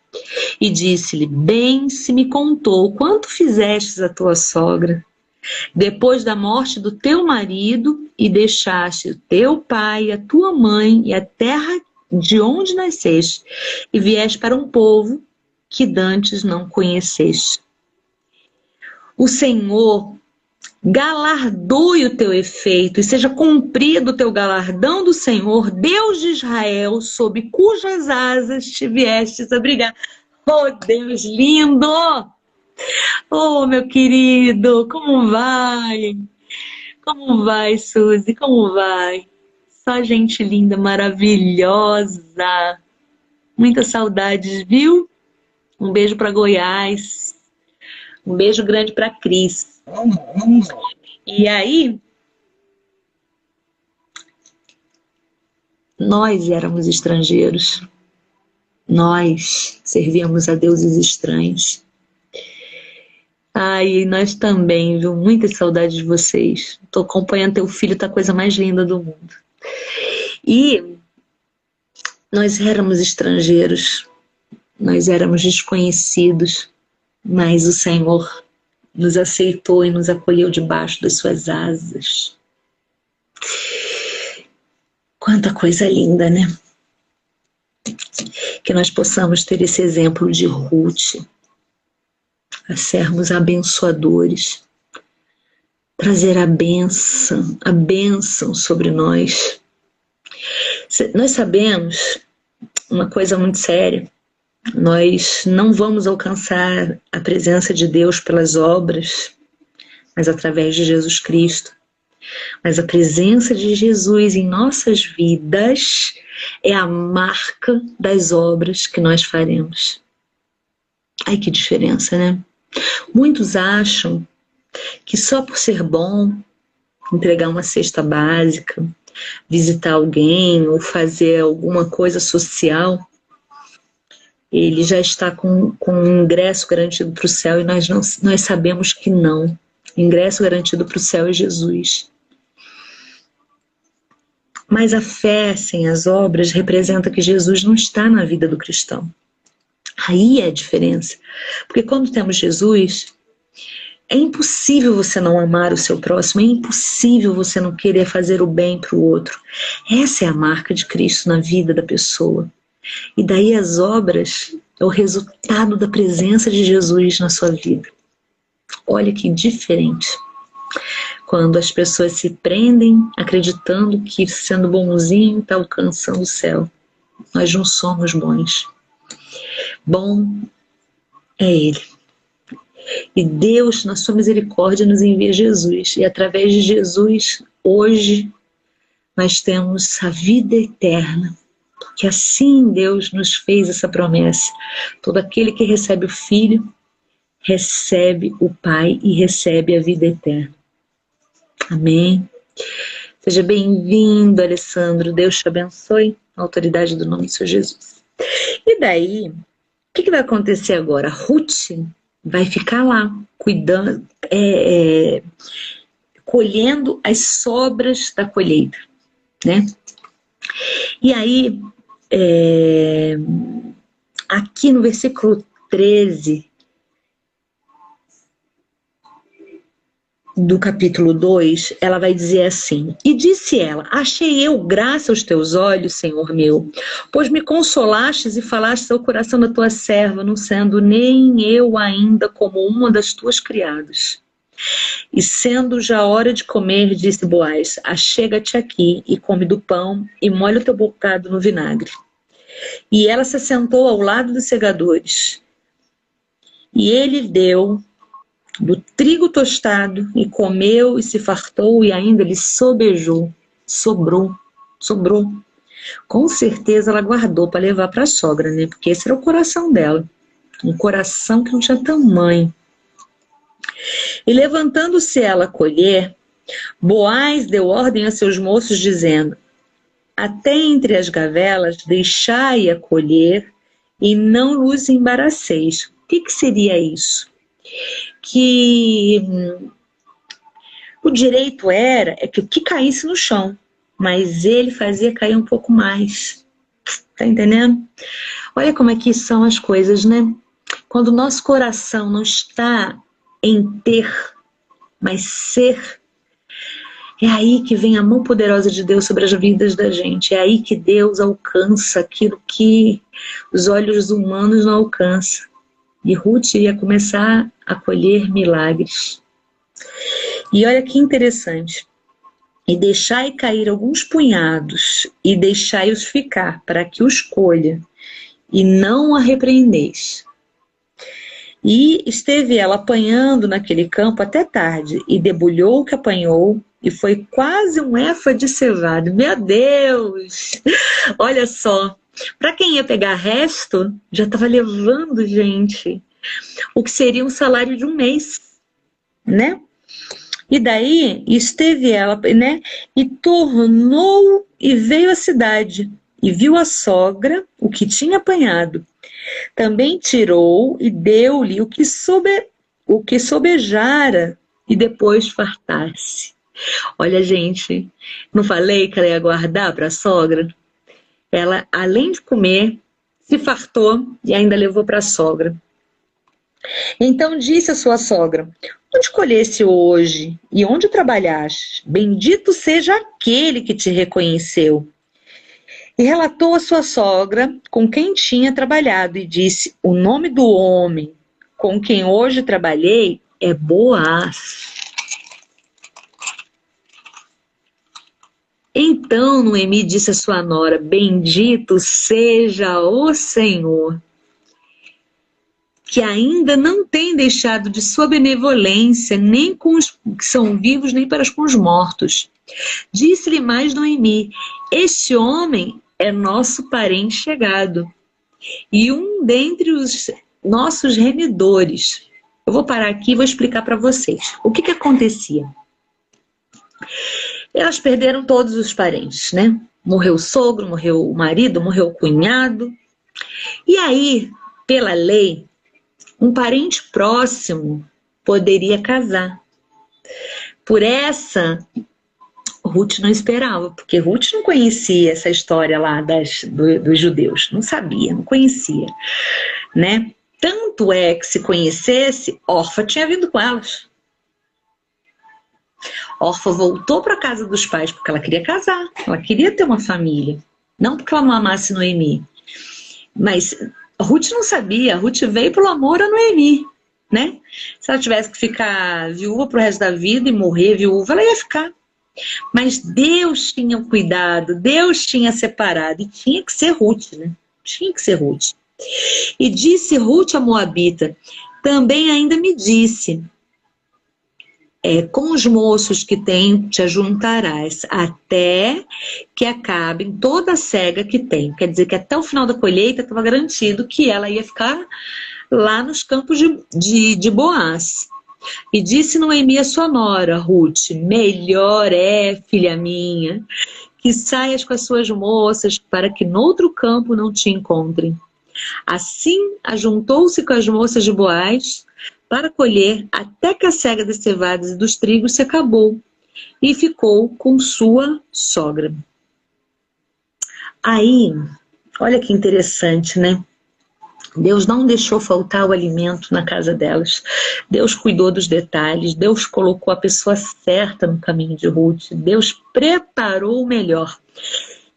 e disse-lhe, bem se me contou quanto fizestes à tua sogra, depois da morte do teu marido, e deixaste o teu pai, a tua mãe e a terra de onde nasceste, e vieste para um povo que dantes não conheceste. O Senhor galardoe o teu efeito, e seja cumprido o teu galardão do Senhor, Deus de Israel, sob cujas asas te viestes abrigar. Oh, Deus lindo! Oh, meu querido, como vai? Como vai, Suzy? Como vai? Só gente linda, maravilhosa. Muitas saudades, viu? Um beijo para Goiás. Um beijo grande para Cris. E aí, nós éramos estrangeiros. Nós servíamos a deuses estranhos. Ai, nós também, viu? Muitas saudades de vocês. Tô acompanhando teu filho, tá a coisa mais linda do mundo. E nós éramos estrangeiros, nós éramos desconhecidos, mas o Senhor nos aceitou e nos acolheu debaixo das suas asas. Quanta coisa linda, né? Que nós possamos ter esse exemplo de Ruth, a sermos abençoadores, trazer a bênção sobre nós. Nós sabemos uma coisa muito séria, nós não vamos alcançar a presença de Deus pelas obras, mas através de Jesus Cristo. Mas a presença de Jesus em nossas vidas é a marca das obras que nós faremos. Ai, que diferença, né? Muitos acham que só por ser bom, entregar uma cesta básica, visitar alguém ou fazer alguma coisa social, ele já está com um ingresso garantido para o céu, e nós sabemos que não. O ingresso garantido para o céu é Jesus. Mas a fé sem as obras representa que Jesus não está na vida do cristão. Aí é a diferença. Porque quando temos Jesus, é impossível você não amar o seu próximo, é impossível você não querer fazer o bem para o outro. Essa é a marca de Cristo na vida da pessoa. E daí as obras é o resultado da presença de Jesus na sua vida. Olha que diferente. Quando as pessoas se prendem acreditando que sendo bonzinho está alcançando o céu. Nós não somos bons. Bom é Ele. E Deus, na sua misericórdia, nos envia Jesus. E através de Jesus, hoje, nós temos a vida eterna. Porque assim Deus nos fez essa promessa. Todo aquele que recebe o Filho, recebe o Pai e recebe a vida eterna. Amém. Seja bem-vindo, Alessandro. Deus te abençoe. Na autoridade do nome do Senhor Jesus. E daí, o que vai acontecer agora? Ruth vai ficar lá, cuidando, colhendo as sobras da colheita, né? E aí, aqui no versículo 13 do capítulo 2, ela vai dizer assim: e disse ela, achei eu graça aos teus olhos, Senhor meu, pois me consolastes e falastes ao coração da tua serva, não sendo nem eu ainda como uma das tuas criadas. E sendo já hora de comer, disse Boaz, achega-te aqui e come do pão e molha o teu bocado no vinagre. E ela se sentou ao lado dos segadores. E ele deu do trigo tostado e comeu e se fartou e ainda lhe sobrou. Com certeza ela guardou para levar para a sogra, né? Porque esse era o coração dela. Um coração que não tinha tamanho. E levantando-se ela a colher, Boaz deu ordem a seus moços, dizendo, até entre as gavelas deixai-a colher e não os embaraceis. O que seria isso? Que o direito era que o que caísse no chão, mas ele fazia cair um pouco mais. Tá entendendo? Olha como é que são as coisas, né? Quando o nosso coração não está em ter, mas ser, é aí que vem a mão poderosa de Deus sobre as vidas da gente. É aí que Deus alcança aquilo que os olhos humanos não alcançam. E Ruth ia começar a colher milagres. E olha que interessante. E deixai cair alguns punhados, e deixai-os ficar, para que os colha, e não a repreendeis. E esteve ela apanhando naquele campo até tarde, e debulhou o que apanhou, e foi quase um éfa de cevada. Meu Deus! Olha só, para quem ia pegar resto, já estava levando, gente, o que seria um salário de um mês, né? E daí esteve ela, né? E tornou e veio à cidade, e viu a sogra, o que tinha apanhado. Também tirou e deu-lhe o que sobejara, e depois fartasse. Olha, gente, não falei que ela ia guardar para a sogra? Ela, além de comer, se fartou e ainda levou para a sogra. Então disse a sua sogra, onde colheste hoje e onde trabalhaste? Bendito seja aquele que te reconheceu. E relatou a sua sogra com quem tinha trabalhado e disse, o nome do homem com quem hoje trabalhei é Boaz. Então Noemi disse à sua nora, bendito seja o Senhor, que ainda não tem deixado de sua benevolência, nem com os que são vivos, nem para com os mortos. Disse-lhe mais Noemi, este homem é nosso parente chegado, e um dentre os nossos remidores. Eu vou parar aqui e vou explicar para vocês. O que acontecia? Elas perderam todos os parentes, né? Morreu o sogro, morreu o marido, morreu o cunhado. E aí, pela lei, um parente próximo poderia casar. Por essa, Ruth não esperava, porque Ruth não conhecia essa história lá dos judeus. Não sabia, não conhecia, né? Tanto é que, se conhecesse, Orfa tinha vindo com elas. Orfa voltou para a casa dos pais porque ela queria casar, ela queria ter uma família. Não porque ela não amasse Noemi. Mas Ruth não sabia, Ruth veio pelo amor a Noemi, né? Se ela tivesse que ficar viúva pro resto da vida e morrer viúva, ela ia ficar. Mas Deus tinha cuidado, Deus tinha separado, e tinha que ser Ruth, né? Tinha que ser Ruth. E disse Ruth a Moabita, também ainda me disse, com os moços que tem te ajuntarás, até que acabem toda a cega que tem. Quer dizer que até o final da colheita estava garantido que ela ia ficar lá nos campos de Boaz. E disse Noemi a sua nora, Ruth, melhor é, filha minha, que saias com as suas moças para que noutro campo não te encontrem. Assim, ajuntou-se com as moças de Boaz para colher até que a cega das cevadas e dos trigos se acabou e ficou com sua sogra. Aí, olha que interessante, né? Deus não deixou faltar o alimento na casa delas. Deus cuidou dos detalhes. Deus colocou a pessoa certa no caminho de Ruth. Deus preparou o melhor.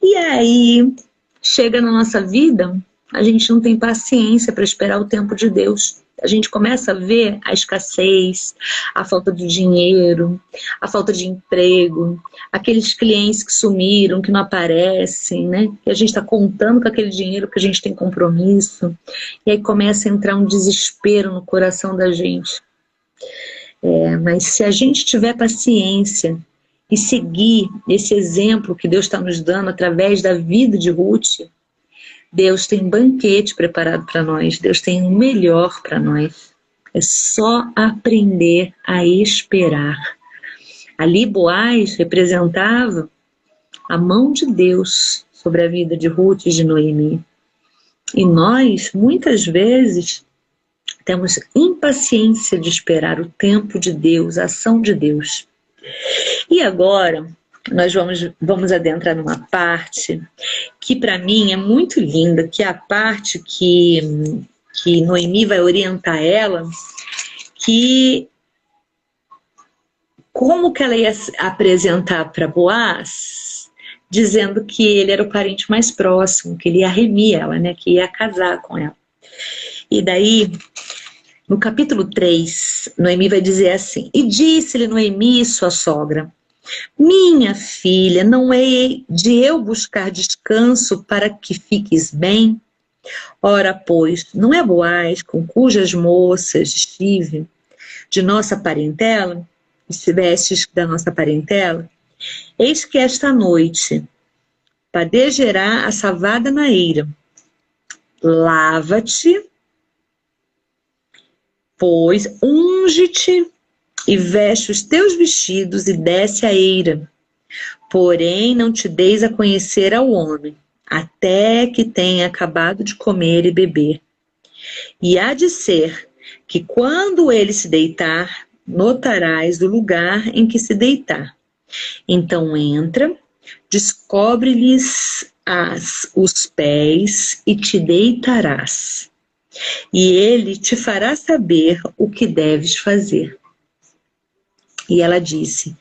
E aí, chega na nossa vida, a gente não tem paciência para esperar o tempo de Deus. A gente começa a ver a escassez, a falta de dinheiro, a falta de emprego, aqueles clientes que sumiram, que não aparecem, né? E a gente está contando com aquele dinheiro que a gente tem compromisso. E aí começa a entrar um desespero no coração da gente. Mas se a gente tiver paciência e seguir esse exemplo que Deus está nos dando através da vida de Ruth, Deus tem um banquete preparado para nós. Deus tem o melhor para nós. É só aprender a esperar. Ali Boaz representava a mão de Deus sobre a vida de Ruth e de Noemi. E nós, muitas vezes, temos impaciência de esperar o tempo de Deus, a ação de Deus. E agora, nós vamos adentrar numa parte que para mim é muito linda, que é a parte que Noemi vai orientar ela, que como que ela ia apresentar para Boaz, dizendo que ele era o parente mais próximo, que ele ia remir ela, né, que ia casar com ela. E daí, no capítulo 3, Noemi vai dizer assim, e disse-lhe Noemi, sua sogra, minha filha, não é de eu buscar descanso para que fiques bem? Ora, pois, não é Boaz com cujas moças estive de nossa parentela, estivestes da nossa parentela? Eis que esta noite padejará a savada na eira. Lava-te, pois unge-te e veste os teus vestidos e desce a eira. Porém, não te deis a conhecer ao homem, até que tenha acabado de comer e beber. E há de ser que quando ele se deitar, notarás o lugar em que se deitar. Então entra, descobre-lhes os pés e te deitarás. E ele te fará saber o que deves fazer. E ela disse,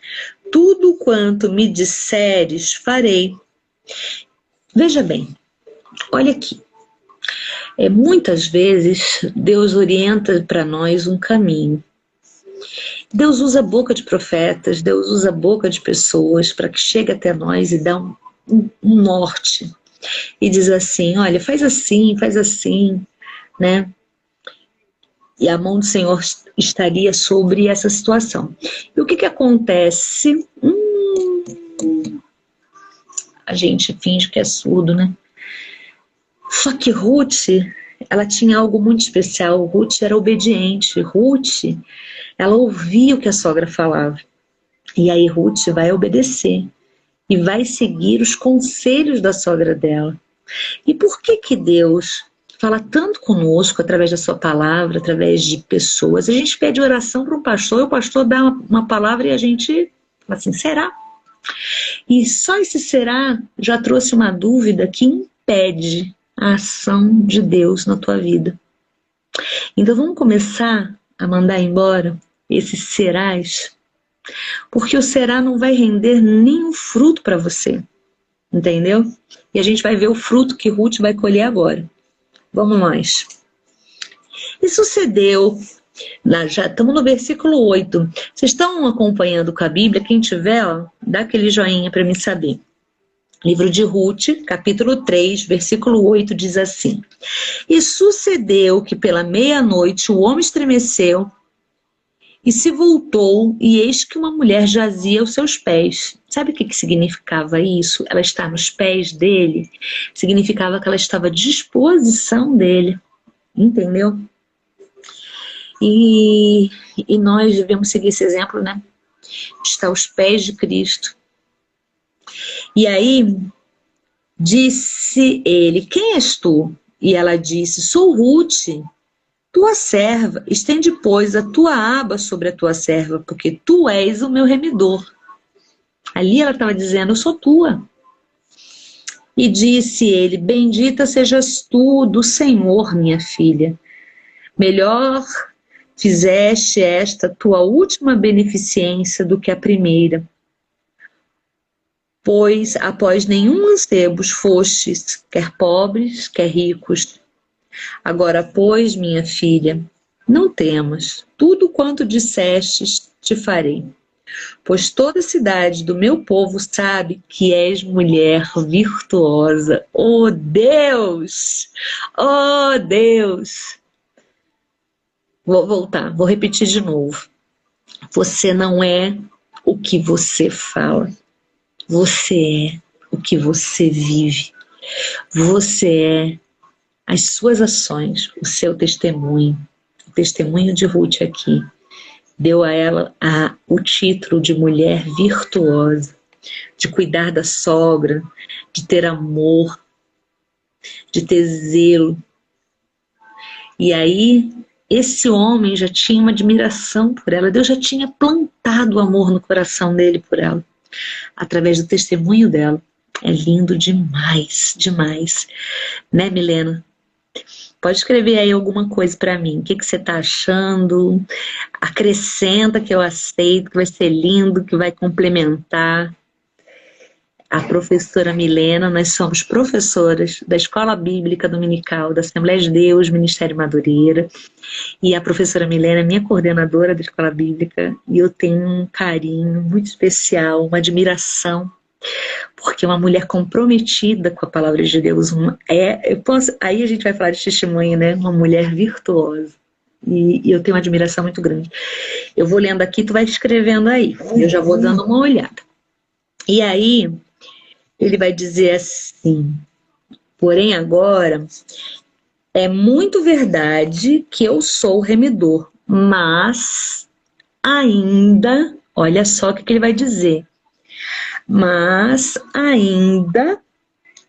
tudo quanto me disseres, farei. Veja bem, olha aqui. Muitas vezes Deus orienta para nós um caminho. Deus usa a boca de profetas, Deus usa a boca de pessoas para que chegue até nós e dá um norte. E diz assim, olha, faz assim, né? E a mão do Senhor estaria sobre essa situação. E o que acontece? A gente finge que é surdo, né? Só que Ruth, ela tinha algo muito especial. Ruth era obediente. Ruth, ela ouvia o que a sogra falava. E aí Ruth vai obedecer. E vai seguir os conselhos da sogra dela. E por que Deus fala tanto conosco através da sua palavra, através de pessoas? A gente pede oração para um pastor, e o pastor dá uma palavra e a gente fala assim, será? E só esse será já trouxe uma dúvida que impede a ação de Deus na tua vida. Então vamos começar a mandar embora esses serás, porque o será não vai render nenhum fruto para você, entendeu? E a gente vai ver o fruto que Ruth vai colher agora. Vamos nós. E sucedeu, já estamos no versículo 8. Vocês estão acompanhando com a Bíblia? Quem tiver, ó, dá aquele joinha para mim saber. Livro de Ruth, capítulo 3, versículo 8, diz assim: E sucedeu que pela meia-noite o homem estremeceu e se voltou, e eis que uma mulher jazia aos seus pés. Sabe o que significava isso? Ela está nos pés dele. Significava que ela estava à disposição dele. Entendeu? E nós devemos seguir esse exemplo, né? Está aos pés de Cristo. E aí, disse ele: Quem és tu? E ela disse: Sou Ruth, tua serva. Estende, pois, a tua aba sobre a tua serva, porque tu és o meu remidor. Ali ela estava dizendo: eu sou tua. E disse ele: Bendita sejas tu do Senhor, minha filha. Melhor fizeste esta tua última beneficência do que a primeira. Pois após nenhum mancebos fostes, quer pobres, quer ricos. Agora, pois, minha filha, não temas, tudo quanto dissestes te farei. Pois toda a cidade do meu povo sabe que és mulher virtuosa. Oh Deus! Oh Deus! Vou voltar, vou repetir de novo. Você não é o que você fala. Você é o que você vive. Você é as suas ações, o seu testemunho. O testemunho de Ruth aqui deu a ela o título de mulher virtuosa, de cuidar da sogra, de ter amor, de ter zelo. E aí, esse homem já tinha uma admiração por ela. Deus já tinha plantado o amor no coração dele por ela, através do testemunho dela. É lindo demais, demais. Né, Milena? Pode escrever aí alguma coisa para mim. O que você está achando? Acrescenta que eu aceito, que vai ser lindo, que vai complementar. A professora Milena, nós somos professoras da Escola Bíblica Dominical da Assembleia de Deus, Ministério Madureira. E a professora Milena é minha coordenadora da Escola Bíblica. E eu tenho um carinho muito especial, uma admiração, porque uma mulher comprometida com a palavra de Deus aí a gente vai falar de testemunho, né? Uma mulher virtuosa. E eu tenho uma admiração muito grande. Eu vou lendo aqui, tu vai escrevendo aí. Eu já vou dando uma olhada. E aí, ele vai dizer assim: porém agora, é muito verdade que eu sou o remidor, mas ainda, olha só o que ele vai dizer, mas ainda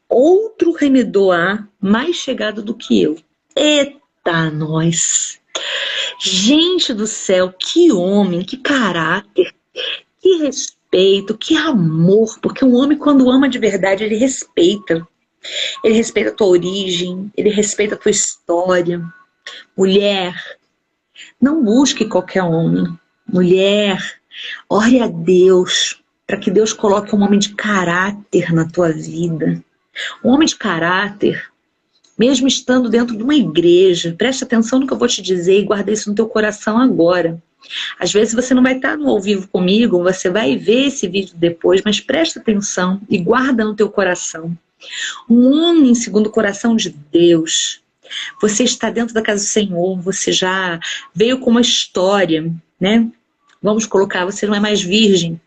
outro remidor há mais chegado do que eu. Eita, nós! Gente do céu, que homem, que caráter, que respeito, que amor, porque um homem quando ama de verdade, ele respeita. Ele respeita a tua origem, ele respeita a tua história. Mulher, não busque qualquer homem. Mulher, ore a Deus para que Deus coloque um homem de caráter na tua vida. Um homem de caráter, mesmo estando dentro de uma igreja. Presta atenção no que eu vou te dizer e guarda isso no teu coração agora. Às vezes você não vai estar no ao vivo comigo, você vai ver esse vídeo depois, mas presta atenção e guarda no teu coração. Um homem segundo o coração de Deus. Você está dentro da casa do Senhor, você já veio com uma história, né? Vamos colocar, você não é mais virgem.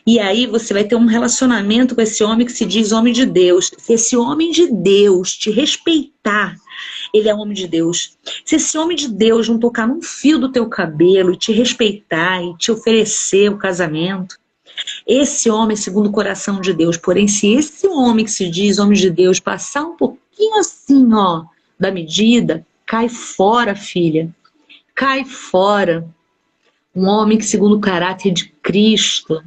E aí você vai ter um relacionamento com esse homem que se diz homem de Deus. Se esse homem de Deus te respeitar, ele é homem de Deus. Se esse homem de Deus não tocar num fio do teu cabelo e te respeitar e te oferecer o casamento, esse homem é segundo o coração de Deus. Porém, se esse homem que se diz homem de Deus passar um pouquinho assim, ó, da medida, cai fora, filha. Cai fora. Um homem que segundo o caráter de Cristo,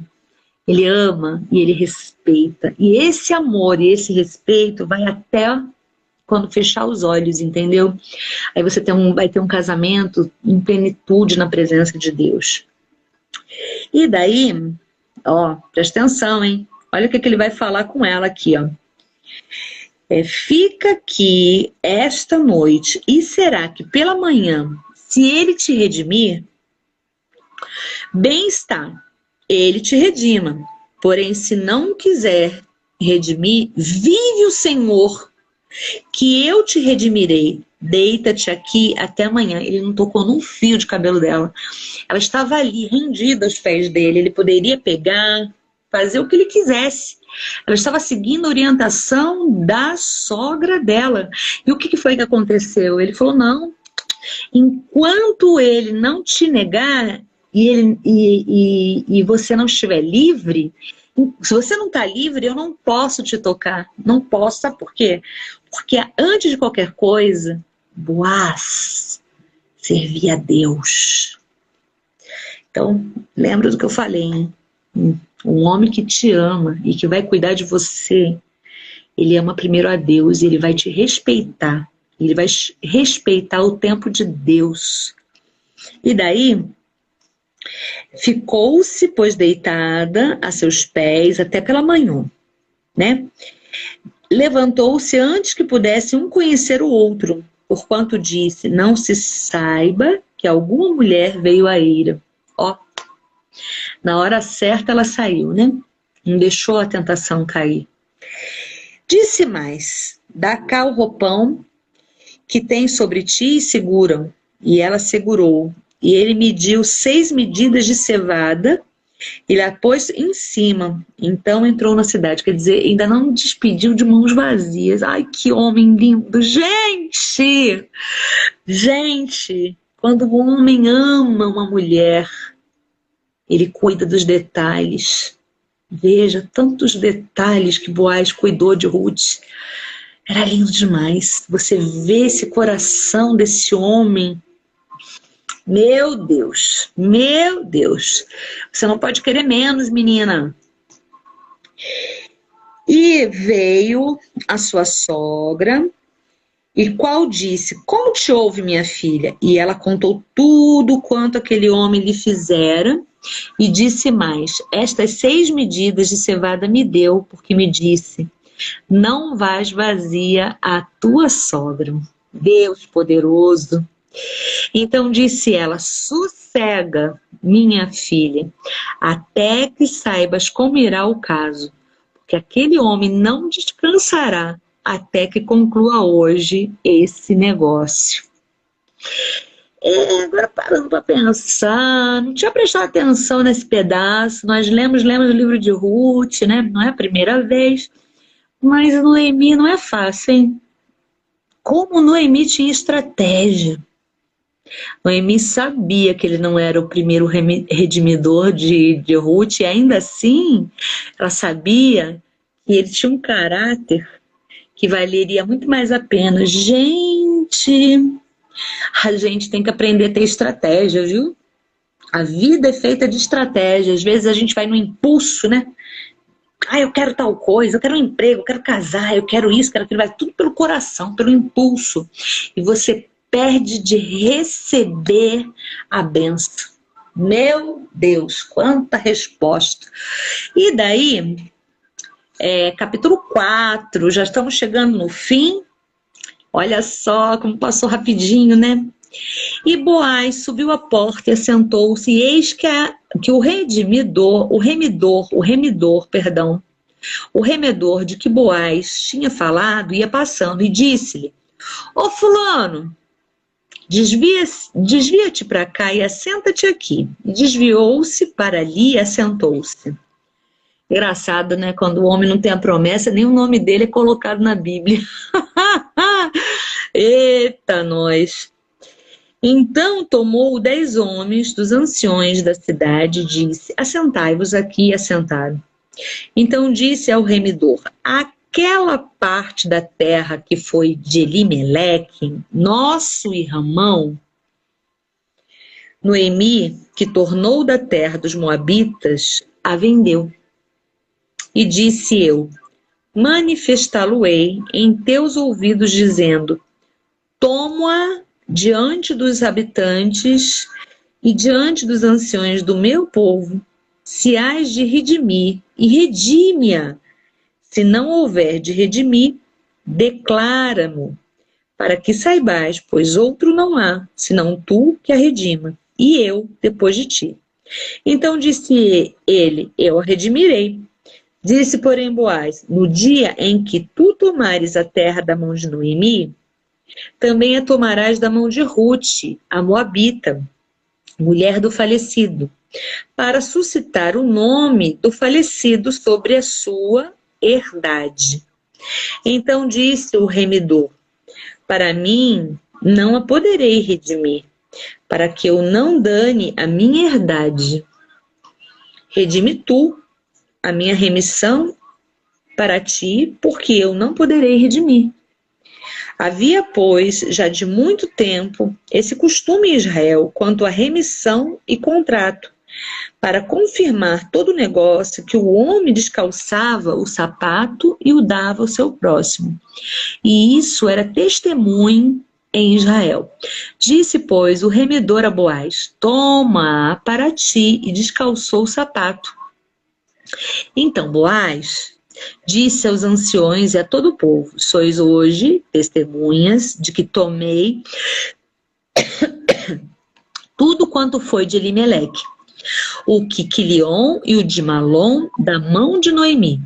ele ama e ele respeita. E esse amor e esse respeito vai até quando fechar os olhos, entendeu? Aí você vai ter um casamento em plenitude na presença de Deus. E daí, ó, presta atenção, hein? Olha o que ele vai falar com ela aqui, ó. Fica aqui esta noite, e será que pela manhã, se ele te redimir, bem está, ele te redima. Porém, se não quiser redimir, vive o Senhor, que eu te redimirei. Deita-te aqui até amanhã. Ele não tocou num fio de cabelo dela. Ela estava ali, rendida aos pés dele. Ele poderia pegar, fazer o que ele quisesse. Ela estava seguindo a orientação da sogra dela. E o que foi que aconteceu? Ele falou, não, enquanto ele não te negar e você não estiver livre, se você não está livre, eu não posso te tocar. Não posso, sabe por quê? Porque antes de qualquer coisa, Boaz servia a Deus. Então, lembra do que eu falei, hein? Um homem que te ama e que vai cuidar de você, ele ama primeiro a Deus e ele vai te respeitar. Ele vai respeitar o tempo de Deus. E daí, ficou-se, pois, deitada a seus pés até pela manhã, né? Levantou-se antes que pudesse um conhecer o outro, porquanto disse, não se saiba que alguma mulher veio à eira. Ó, na hora certa ela saiu, né? Não deixou a tentação cair. Disse mais, dá cá o roupão que tem sobre ti e seguram. E ela segurou. E ele mediu 6 medidas de cevada e a pôs em cima. Então entrou na cidade. Quer dizer, ainda não despediu de mãos vazias. Ai, que homem lindo! Gente! Gente! Quando o homem ama uma mulher, ele cuida dos detalhes. Veja, tantos detalhes que Boaz cuidou de Ruth. Era lindo demais. Você vê esse coração desse homem. Meu Deus, meu Deus. Você não pode querer menos, menina. E veio a sua sogra, e qual disse, como te ouve, minha filha? E ela contou tudo quanto aquele homem lhe fizera, e disse mais, estas 6 medidas de cevada me deu, porque me disse, não vás vazia a tua sogra. Deus poderoso. Então disse ela, sossega, minha filha, até que saibas como irá o caso, porque aquele homem não descansará até que conclua hoje esse negócio. Agora parando para pensar, não tinha prestado atenção nesse pedaço, nós lemos o livro de Ruth, né? Não é a primeira vez, mas Noemi não é fácil, hein? Como Noemi tinha estratégia. Noemi sabia que ele não era o primeiro redimidor de Ruth, e ainda assim, ela sabia que ele tinha um caráter que valeria muito mais a pena. Gente, a gente tem que aprender a ter estratégia, viu? A vida é feita de estratégia. Às vezes a gente vai no impulso, né? Ah, eu quero tal coisa, eu quero um emprego, eu quero casar, eu quero isso, quero aquilo. Vai tudo pelo coração, pelo impulso. E você perde de receber a bênção. Meu Deus, quanta resposta. E daí, capítulo 4, já estamos chegando no fim. Olha só como passou rapidinho, né? E Boaz subiu à porta e assentou-se, e eis que o remedor de que Boaz tinha falado ia passando e disse-lhe, ô fulano, desvia-te para cá e assenta-te aqui. E desviou-se para ali e assentou-se. Engraçado, né? Quando o homem não tem a promessa, nem o nome dele é colocado na Bíblia. Eita, nós! Então tomou 10 homens dos anciões da cidade e disse, assentai-vos aqui, e assentaram. Então disse ao remidor, aquela parte da terra que foi de Elimeleque, nosso irmão, Noemi, que tornou da terra dos Moabitas, a vendeu. E disse eu, manifestá-lo-ei em teus ouvidos, dizendo, tomo-a diante dos habitantes e diante dos anciões do meu povo, se hás de redimir, e redime-a. Se não houver de redimir, declara-mo, para que saibais, pois outro não há, senão tu que a redima, e eu depois de ti. Então disse ele, eu a redimirei. Disse, porém, Boaz: no dia em que tu tomares a terra da mão de Noemi, também a tomarás da mão de Rute, a Moabita, mulher do falecido, para suscitar o nome do falecido sobre a sua herdade. Então disse o remidor: para mim não a poderei redimir, para que eu não dane a minha herdade. Redime tu a minha remissão para ti, porque eu não poderei redimir. Havia, pois, já de muito tempo esse costume em Israel quanto à remissão e contrato, para confirmar todo o negócio que o homem descalçava o sapato e o dava ao seu próximo. E isso era testemunho em Israel. Disse, pois, o remidor a Boaz: toma para ti, e descalçou o sapato. Então Boaz disse aos anciões e a todo o povo: sois hoje testemunhas de que tomei tudo quanto foi de Elimeleque, o que Quilion e o de Malom da mão de Noemi,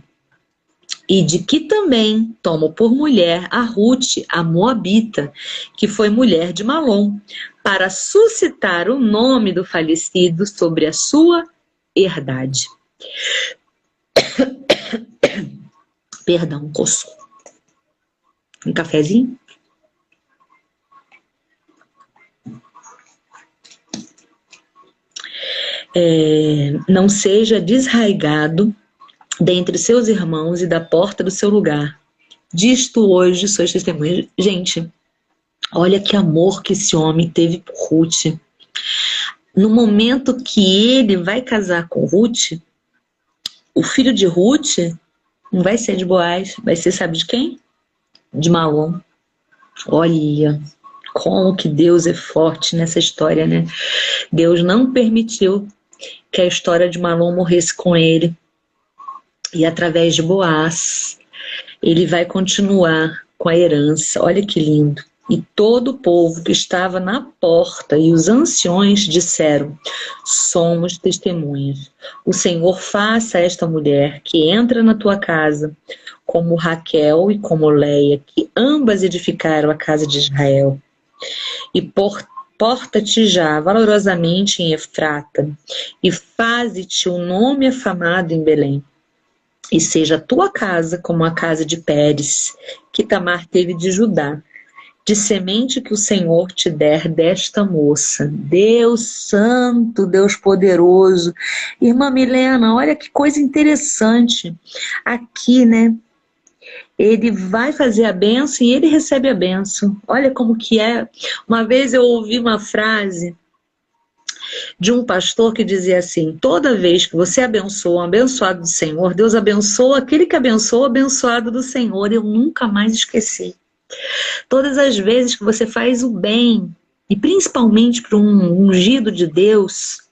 e de que também tomo por mulher a Rute, a Moabita, que foi mulher de Malom, para suscitar o nome do falecido sobre a sua herdade. Perdão, coçou. Um cafezinho? Não seja desraigado dentre seus irmãos e da porta do seu lugar. Disto hoje sois testemunhas. Gente, olha que amor que esse homem teve por Ruth. No momento que ele vai casar com Ruth, o filho de Ruth não vai ser de Boaz, vai ser, sabe de quem? De Malom. Olha como que Deus é forte nessa história, né? Deus não permitiu que a história de Malom morresse com ele. E através de Boaz, ele vai continuar com a herança. Olha que lindo. E todo o povo que estava na porta e os anciões disseram: somos testemunhas. O Senhor faça a esta mulher que entra na tua casa, como Raquel e como Leia, que ambas edificaram a casa de Israel. E porta-te já valorosamente em Efrata, e faze-te um nome afamado em Belém. E seja a tua casa como a casa de Pérez, que Tamar teve de Judá, de semente que o Senhor te der desta moça. Deus santo, Deus poderoso. Irmã Milena, olha que coisa interessante. Aqui, né? Ele vai fazer a bênção e ele recebe a bênção. Olha como que é. Uma vez eu ouvi uma frase de um pastor que dizia assim: toda vez que você abençoa um abençoado do Senhor, Deus abençoa aquele que abençoa o abençoado do Senhor. Eu nunca mais esqueci. Todas as vezes que você faz o bem, e principalmente para um ungido de Deus,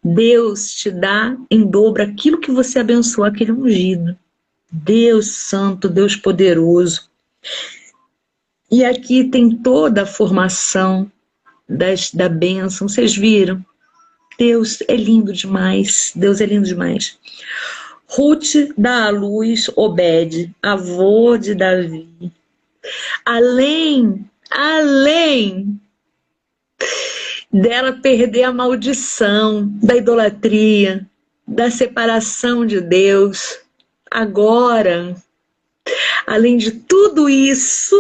Deus te dá em dobro aquilo que você abençoa aquele ungido. Deus santo, Deus poderoso. E aqui tem toda a formação da bênção. Vocês viram? Deus é lindo demais. Deus é lindo demais. Ruth dá à luz Obed, avô de Davi. Além dela perder a maldição da idolatria, da separação de Deus, agora, além de tudo isso,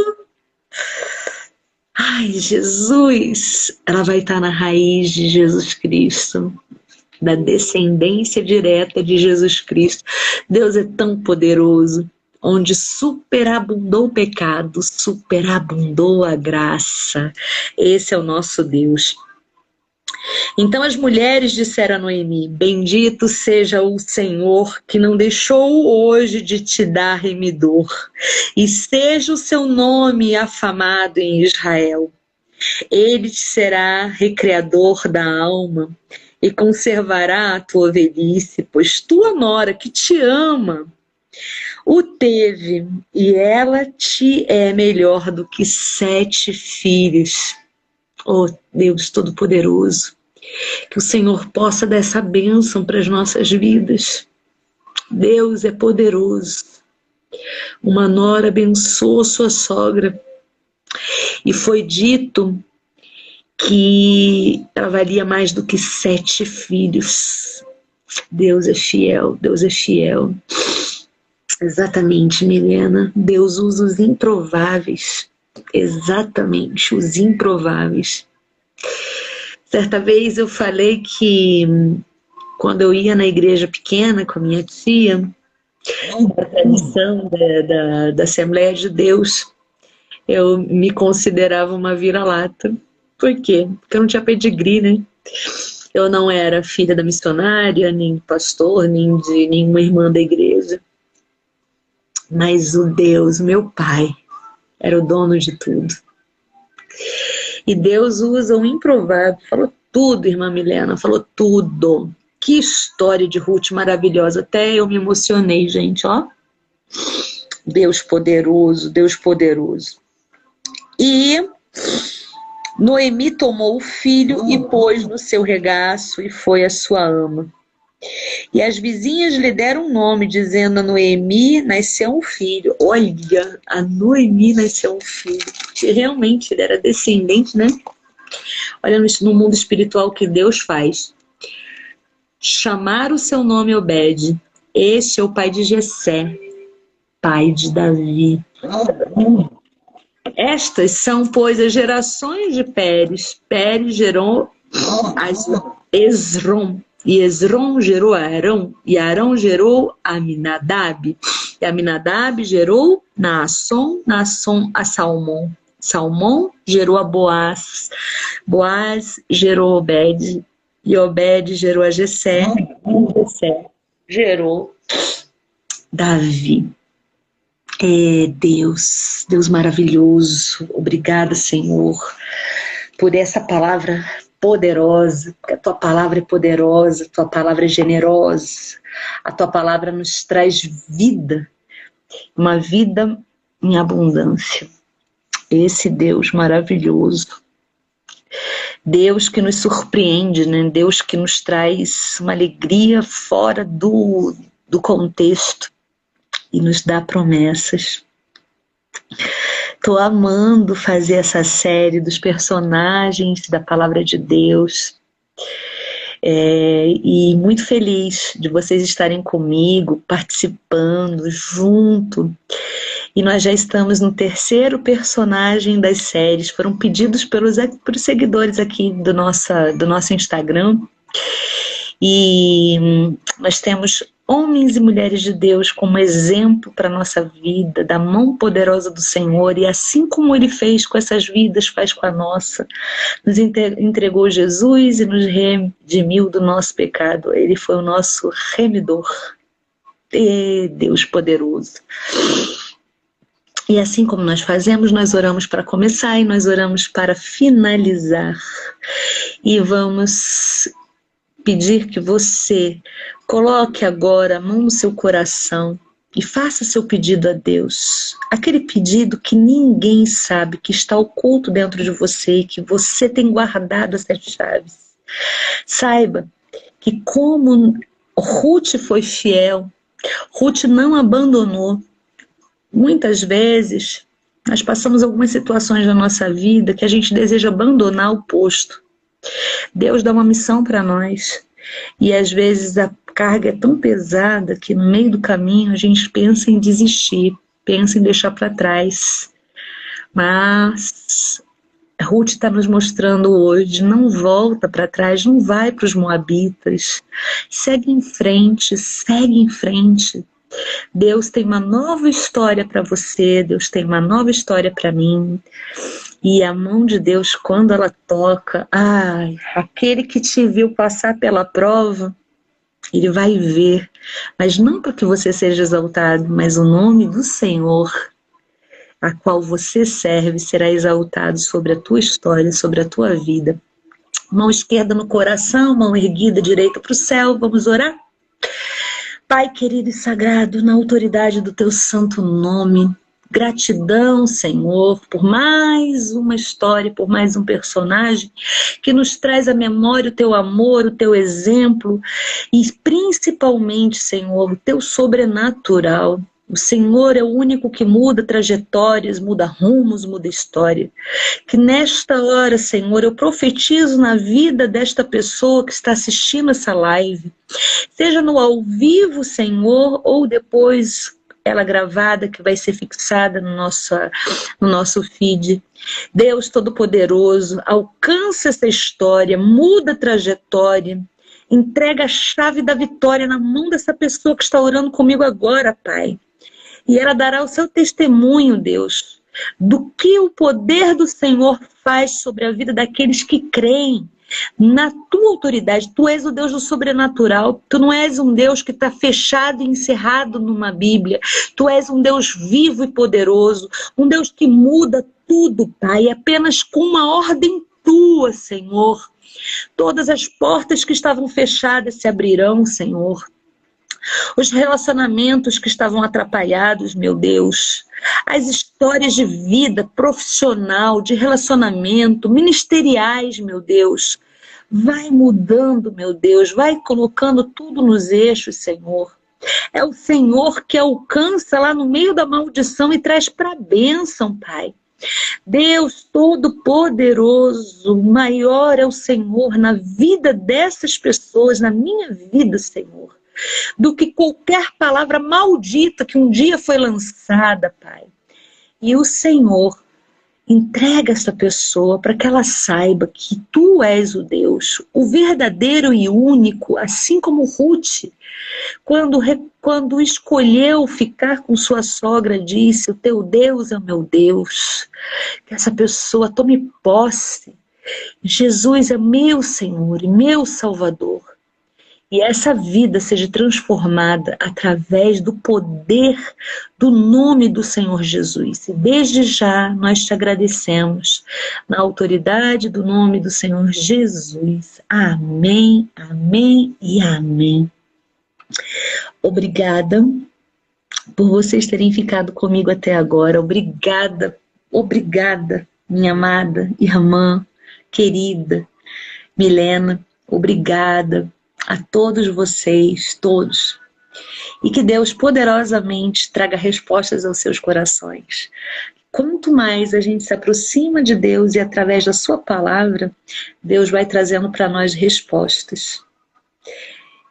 ai, Jesus, ela vai estar na raiz de Jesus Cristo, da descendência direta de Jesus Cristo. Deus é tão poderoso. Onde superabundou o pecado, superabundou a graça. Esse é o nosso Deus. Então as mulheres disseram a Noemi: bendito seja o Senhor que não deixou hoje de te dar remidor, e seja o seu nome afamado em Israel. Ele te será recreador da alma e conservará a tua velhice, pois tua nora que te ama o teve, e ela te é melhor do que 7 filhos. Oh, Deus Todo-Poderoso, que o Senhor possa dar essa bênção para as nossas vidas. Deus é poderoso. Uma nora abençoou sua sogra e foi dito que ela valia mais do que 7 filhos. Deus é fiel, Deus é fiel. Exatamente, Milena. Deus usa os improváveis. Exatamente, os improváveis. Certa vez eu falei que quando eu ia na igreja pequena com a minha tia, da tradição da Assembleia de Deus, eu me considerava uma vira-lata. Por quê? Porque eu não tinha pedigree, né? Eu não era filha da missionária, nem do pastor, nem de nenhuma irmã da igreja. Mas o Deus, meu pai, era o dono de tudo. E Deus usa o improvável. Falou tudo, irmã Milena, falou tudo. Que história de Ruth maravilhosa. Até eu me emocionei, gente, ó. Deus poderoso, Deus poderoso. E Noemi tomou o filho e pôs no seu regaço e foi a sua ama. E as vizinhas lhe deram um nome, dizendo: a Noemi nasceu um filho. Olha, a Noemi nasceu um filho. Porque realmente ele era descendente, né? Olha no mundo espiritual que Deus faz. Chamar o seu nome Obed. Este é o pai de Jessé, pai de Davi. Estas são, pois, as gerações de Pérez. Pérez gerou Esrom. E Esrom gerou Arão. E Arão gerou Aminadab. E Aminadab gerou Naasson. Naasson a Salmão. Salmão gerou a Boaz. Boaz gerou Obed. E Obed gerou a Jessé. E Jessé gerou Davi. Deus, Deus maravilhoso, obrigada, Senhor, por essa palavra poderosa, porque a tua palavra é poderosa, a tua palavra é generosa, a tua palavra nos traz vida, uma vida em abundância. Esse Deus maravilhoso, Deus que nos surpreende, né? Deus que nos traz uma alegria fora do contexto, e nos dá promessas. Estou amando fazer essa série dos personagens da Palavra de Deus. E muito feliz de vocês estarem comigo, participando, junto. E nós já estamos no 3º personagem das séries. Foram pedidos pelos seguidores aqui do nosso Instagram. E nós temos homens e mulheres de Deus como exemplo para a nossa vida, da mão poderosa do Senhor, e assim como Ele fez com essas vidas, faz com a nossa. Nos entregou Jesus e nos redimiu do nosso pecado. Ele foi o nosso remidor. Deus poderoso. E assim como nós fazemos, nós oramos para começar e nós oramos para finalizar. E vamos pedir que você coloque agora a mão no seu coração e faça seu pedido a Deus. Aquele pedido que ninguém sabe, que está oculto dentro de você, que você tem guardado as 7 chaves. Saiba que como Ruth foi fiel, Ruth não abandonou. Muitas vezes nós passamos algumas situações na nossa vida que a gente deseja abandonar o posto. Deus dá uma missão para nós e às vezes a carga é tão pesada que no meio do caminho a gente pensa em desistir, pensa em deixar para trás. Mas Ruth está nos mostrando hoje, não volta para trás, não vai para os moabitas, segue em frente, segue em frente. Deus tem uma nova história para você, Deus tem uma nova história para mim. E a mão de Deus, quando ela toca, aquele que te viu passar pela prova, ele vai ver, mas não para que você seja exaltado, mas o nome do Senhor, a qual você serve, será exaltado sobre a tua história, sobre a tua vida. Mão esquerda no coração, mão erguida, direita para o céu, vamos orar? Pai querido e sagrado, na autoridade do teu santo nome, Gratidão, Senhor, por mais uma história, por mais um personagem que nos traz à memória o teu amor, o teu exemplo e principalmente, Senhor, o teu sobrenatural. O Senhor é o único que muda trajetórias, muda rumos, muda história. Que nesta hora, Senhor, eu profetizo na vida desta pessoa que está assistindo essa live, seja no ao vivo, Senhor, ou depois ela gravada que vai ser fixada no nosso feed. Deus Todo-Poderoso, alcança essa história, muda a trajetória, entrega a chave da vitória na mão dessa pessoa que está orando comigo agora, Pai. E ela dará o seu testemunho, Deus, do que o poder do Senhor faz sobre a vida daqueles que creem na tua autoridade. Tu és o Deus do sobrenatural. Tu não és um Deus que está fechado e encerrado numa Bíblia. Tu és um Deus vivo e poderoso, um Deus que muda tudo, Pai, apenas com uma ordem tua, Senhor. Todas as portas que estavam fechadas se abrirão, Senhor. Os relacionamentos que estavam atrapalhados, meu Deus, as histórias de vida profissional, de relacionamento, ministeriais, meu Deus, vai mudando, meu Deus, vai colocando tudo nos eixos, Senhor. É o Senhor que alcança lá no meio da maldição e traz para a bênção, Pai. Deus Todo-Poderoso, maior é o Senhor na vida dessas pessoas, na minha vida, Senhor, do que qualquer palavra maldita que um dia foi lançada, Pai. E o Senhor entrega essa pessoa para que ela saiba que Tu és o Deus, o verdadeiro e único, assim como Ruth, quando escolheu ficar com sua sogra, disse: o teu Deus é o meu Deus. Que essa pessoa tome posse. Jesus é meu Senhor e meu Salvador. E essa vida seja transformada através do poder do nome do Senhor Jesus. E desde já nós te agradecemos na autoridade do nome do Senhor Jesus. Amém, amém e amém. Obrigada por vocês terem ficado comigo até agora. Obrigada, obrigada, minha amada irmã, querida Milena. Obrigada a todos vocês, todos. E que Deus poderosamente traga respostas aos seus corações. Quanto mais a gente se aproxima de Deus e através da sua palavra, Deus vai trazendo para nós respostas.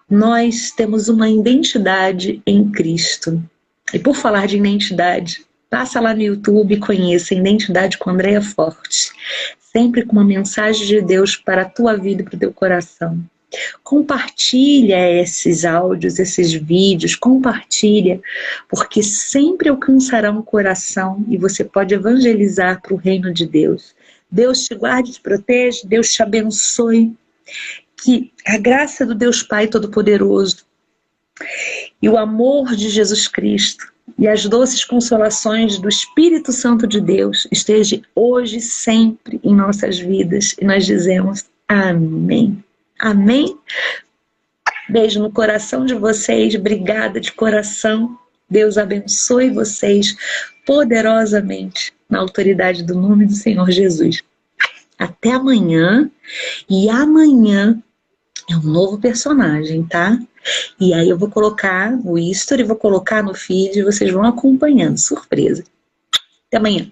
Nós temos uma identidade em Cristo. E por falar de identidade, passa lá no YouTube e conheça Identidade com Andréia Forte. Sempre com uma mensagem de Deus para a tua vida e para o teu coração. Compartilha esses áudios, esses vídeos, compartilha, porque sempre alcançará um coração e você pode evangelizar para o reino de Deus. Deus te guarde, te protege, Deus te abençoe. Que a graça do Deus Pai Todo-Poderoso e o amor de Jesus Cristo e as doces consolações do Espírito Santo de Deus esteja hoje e sempre em nossas vidas. E nós dizemos amém. Amém? Beijo no coração de vocês, obrigada de coração. Deus abençoe vocês poderosamente na autoridade do nome do Senhor Jesus. Até amanhã, e amanhã é um novo personagem, tá? E aí eu vou colocar no history, vou colocar no feed e vocês vão acompanhando, surpresa. Até amanhã.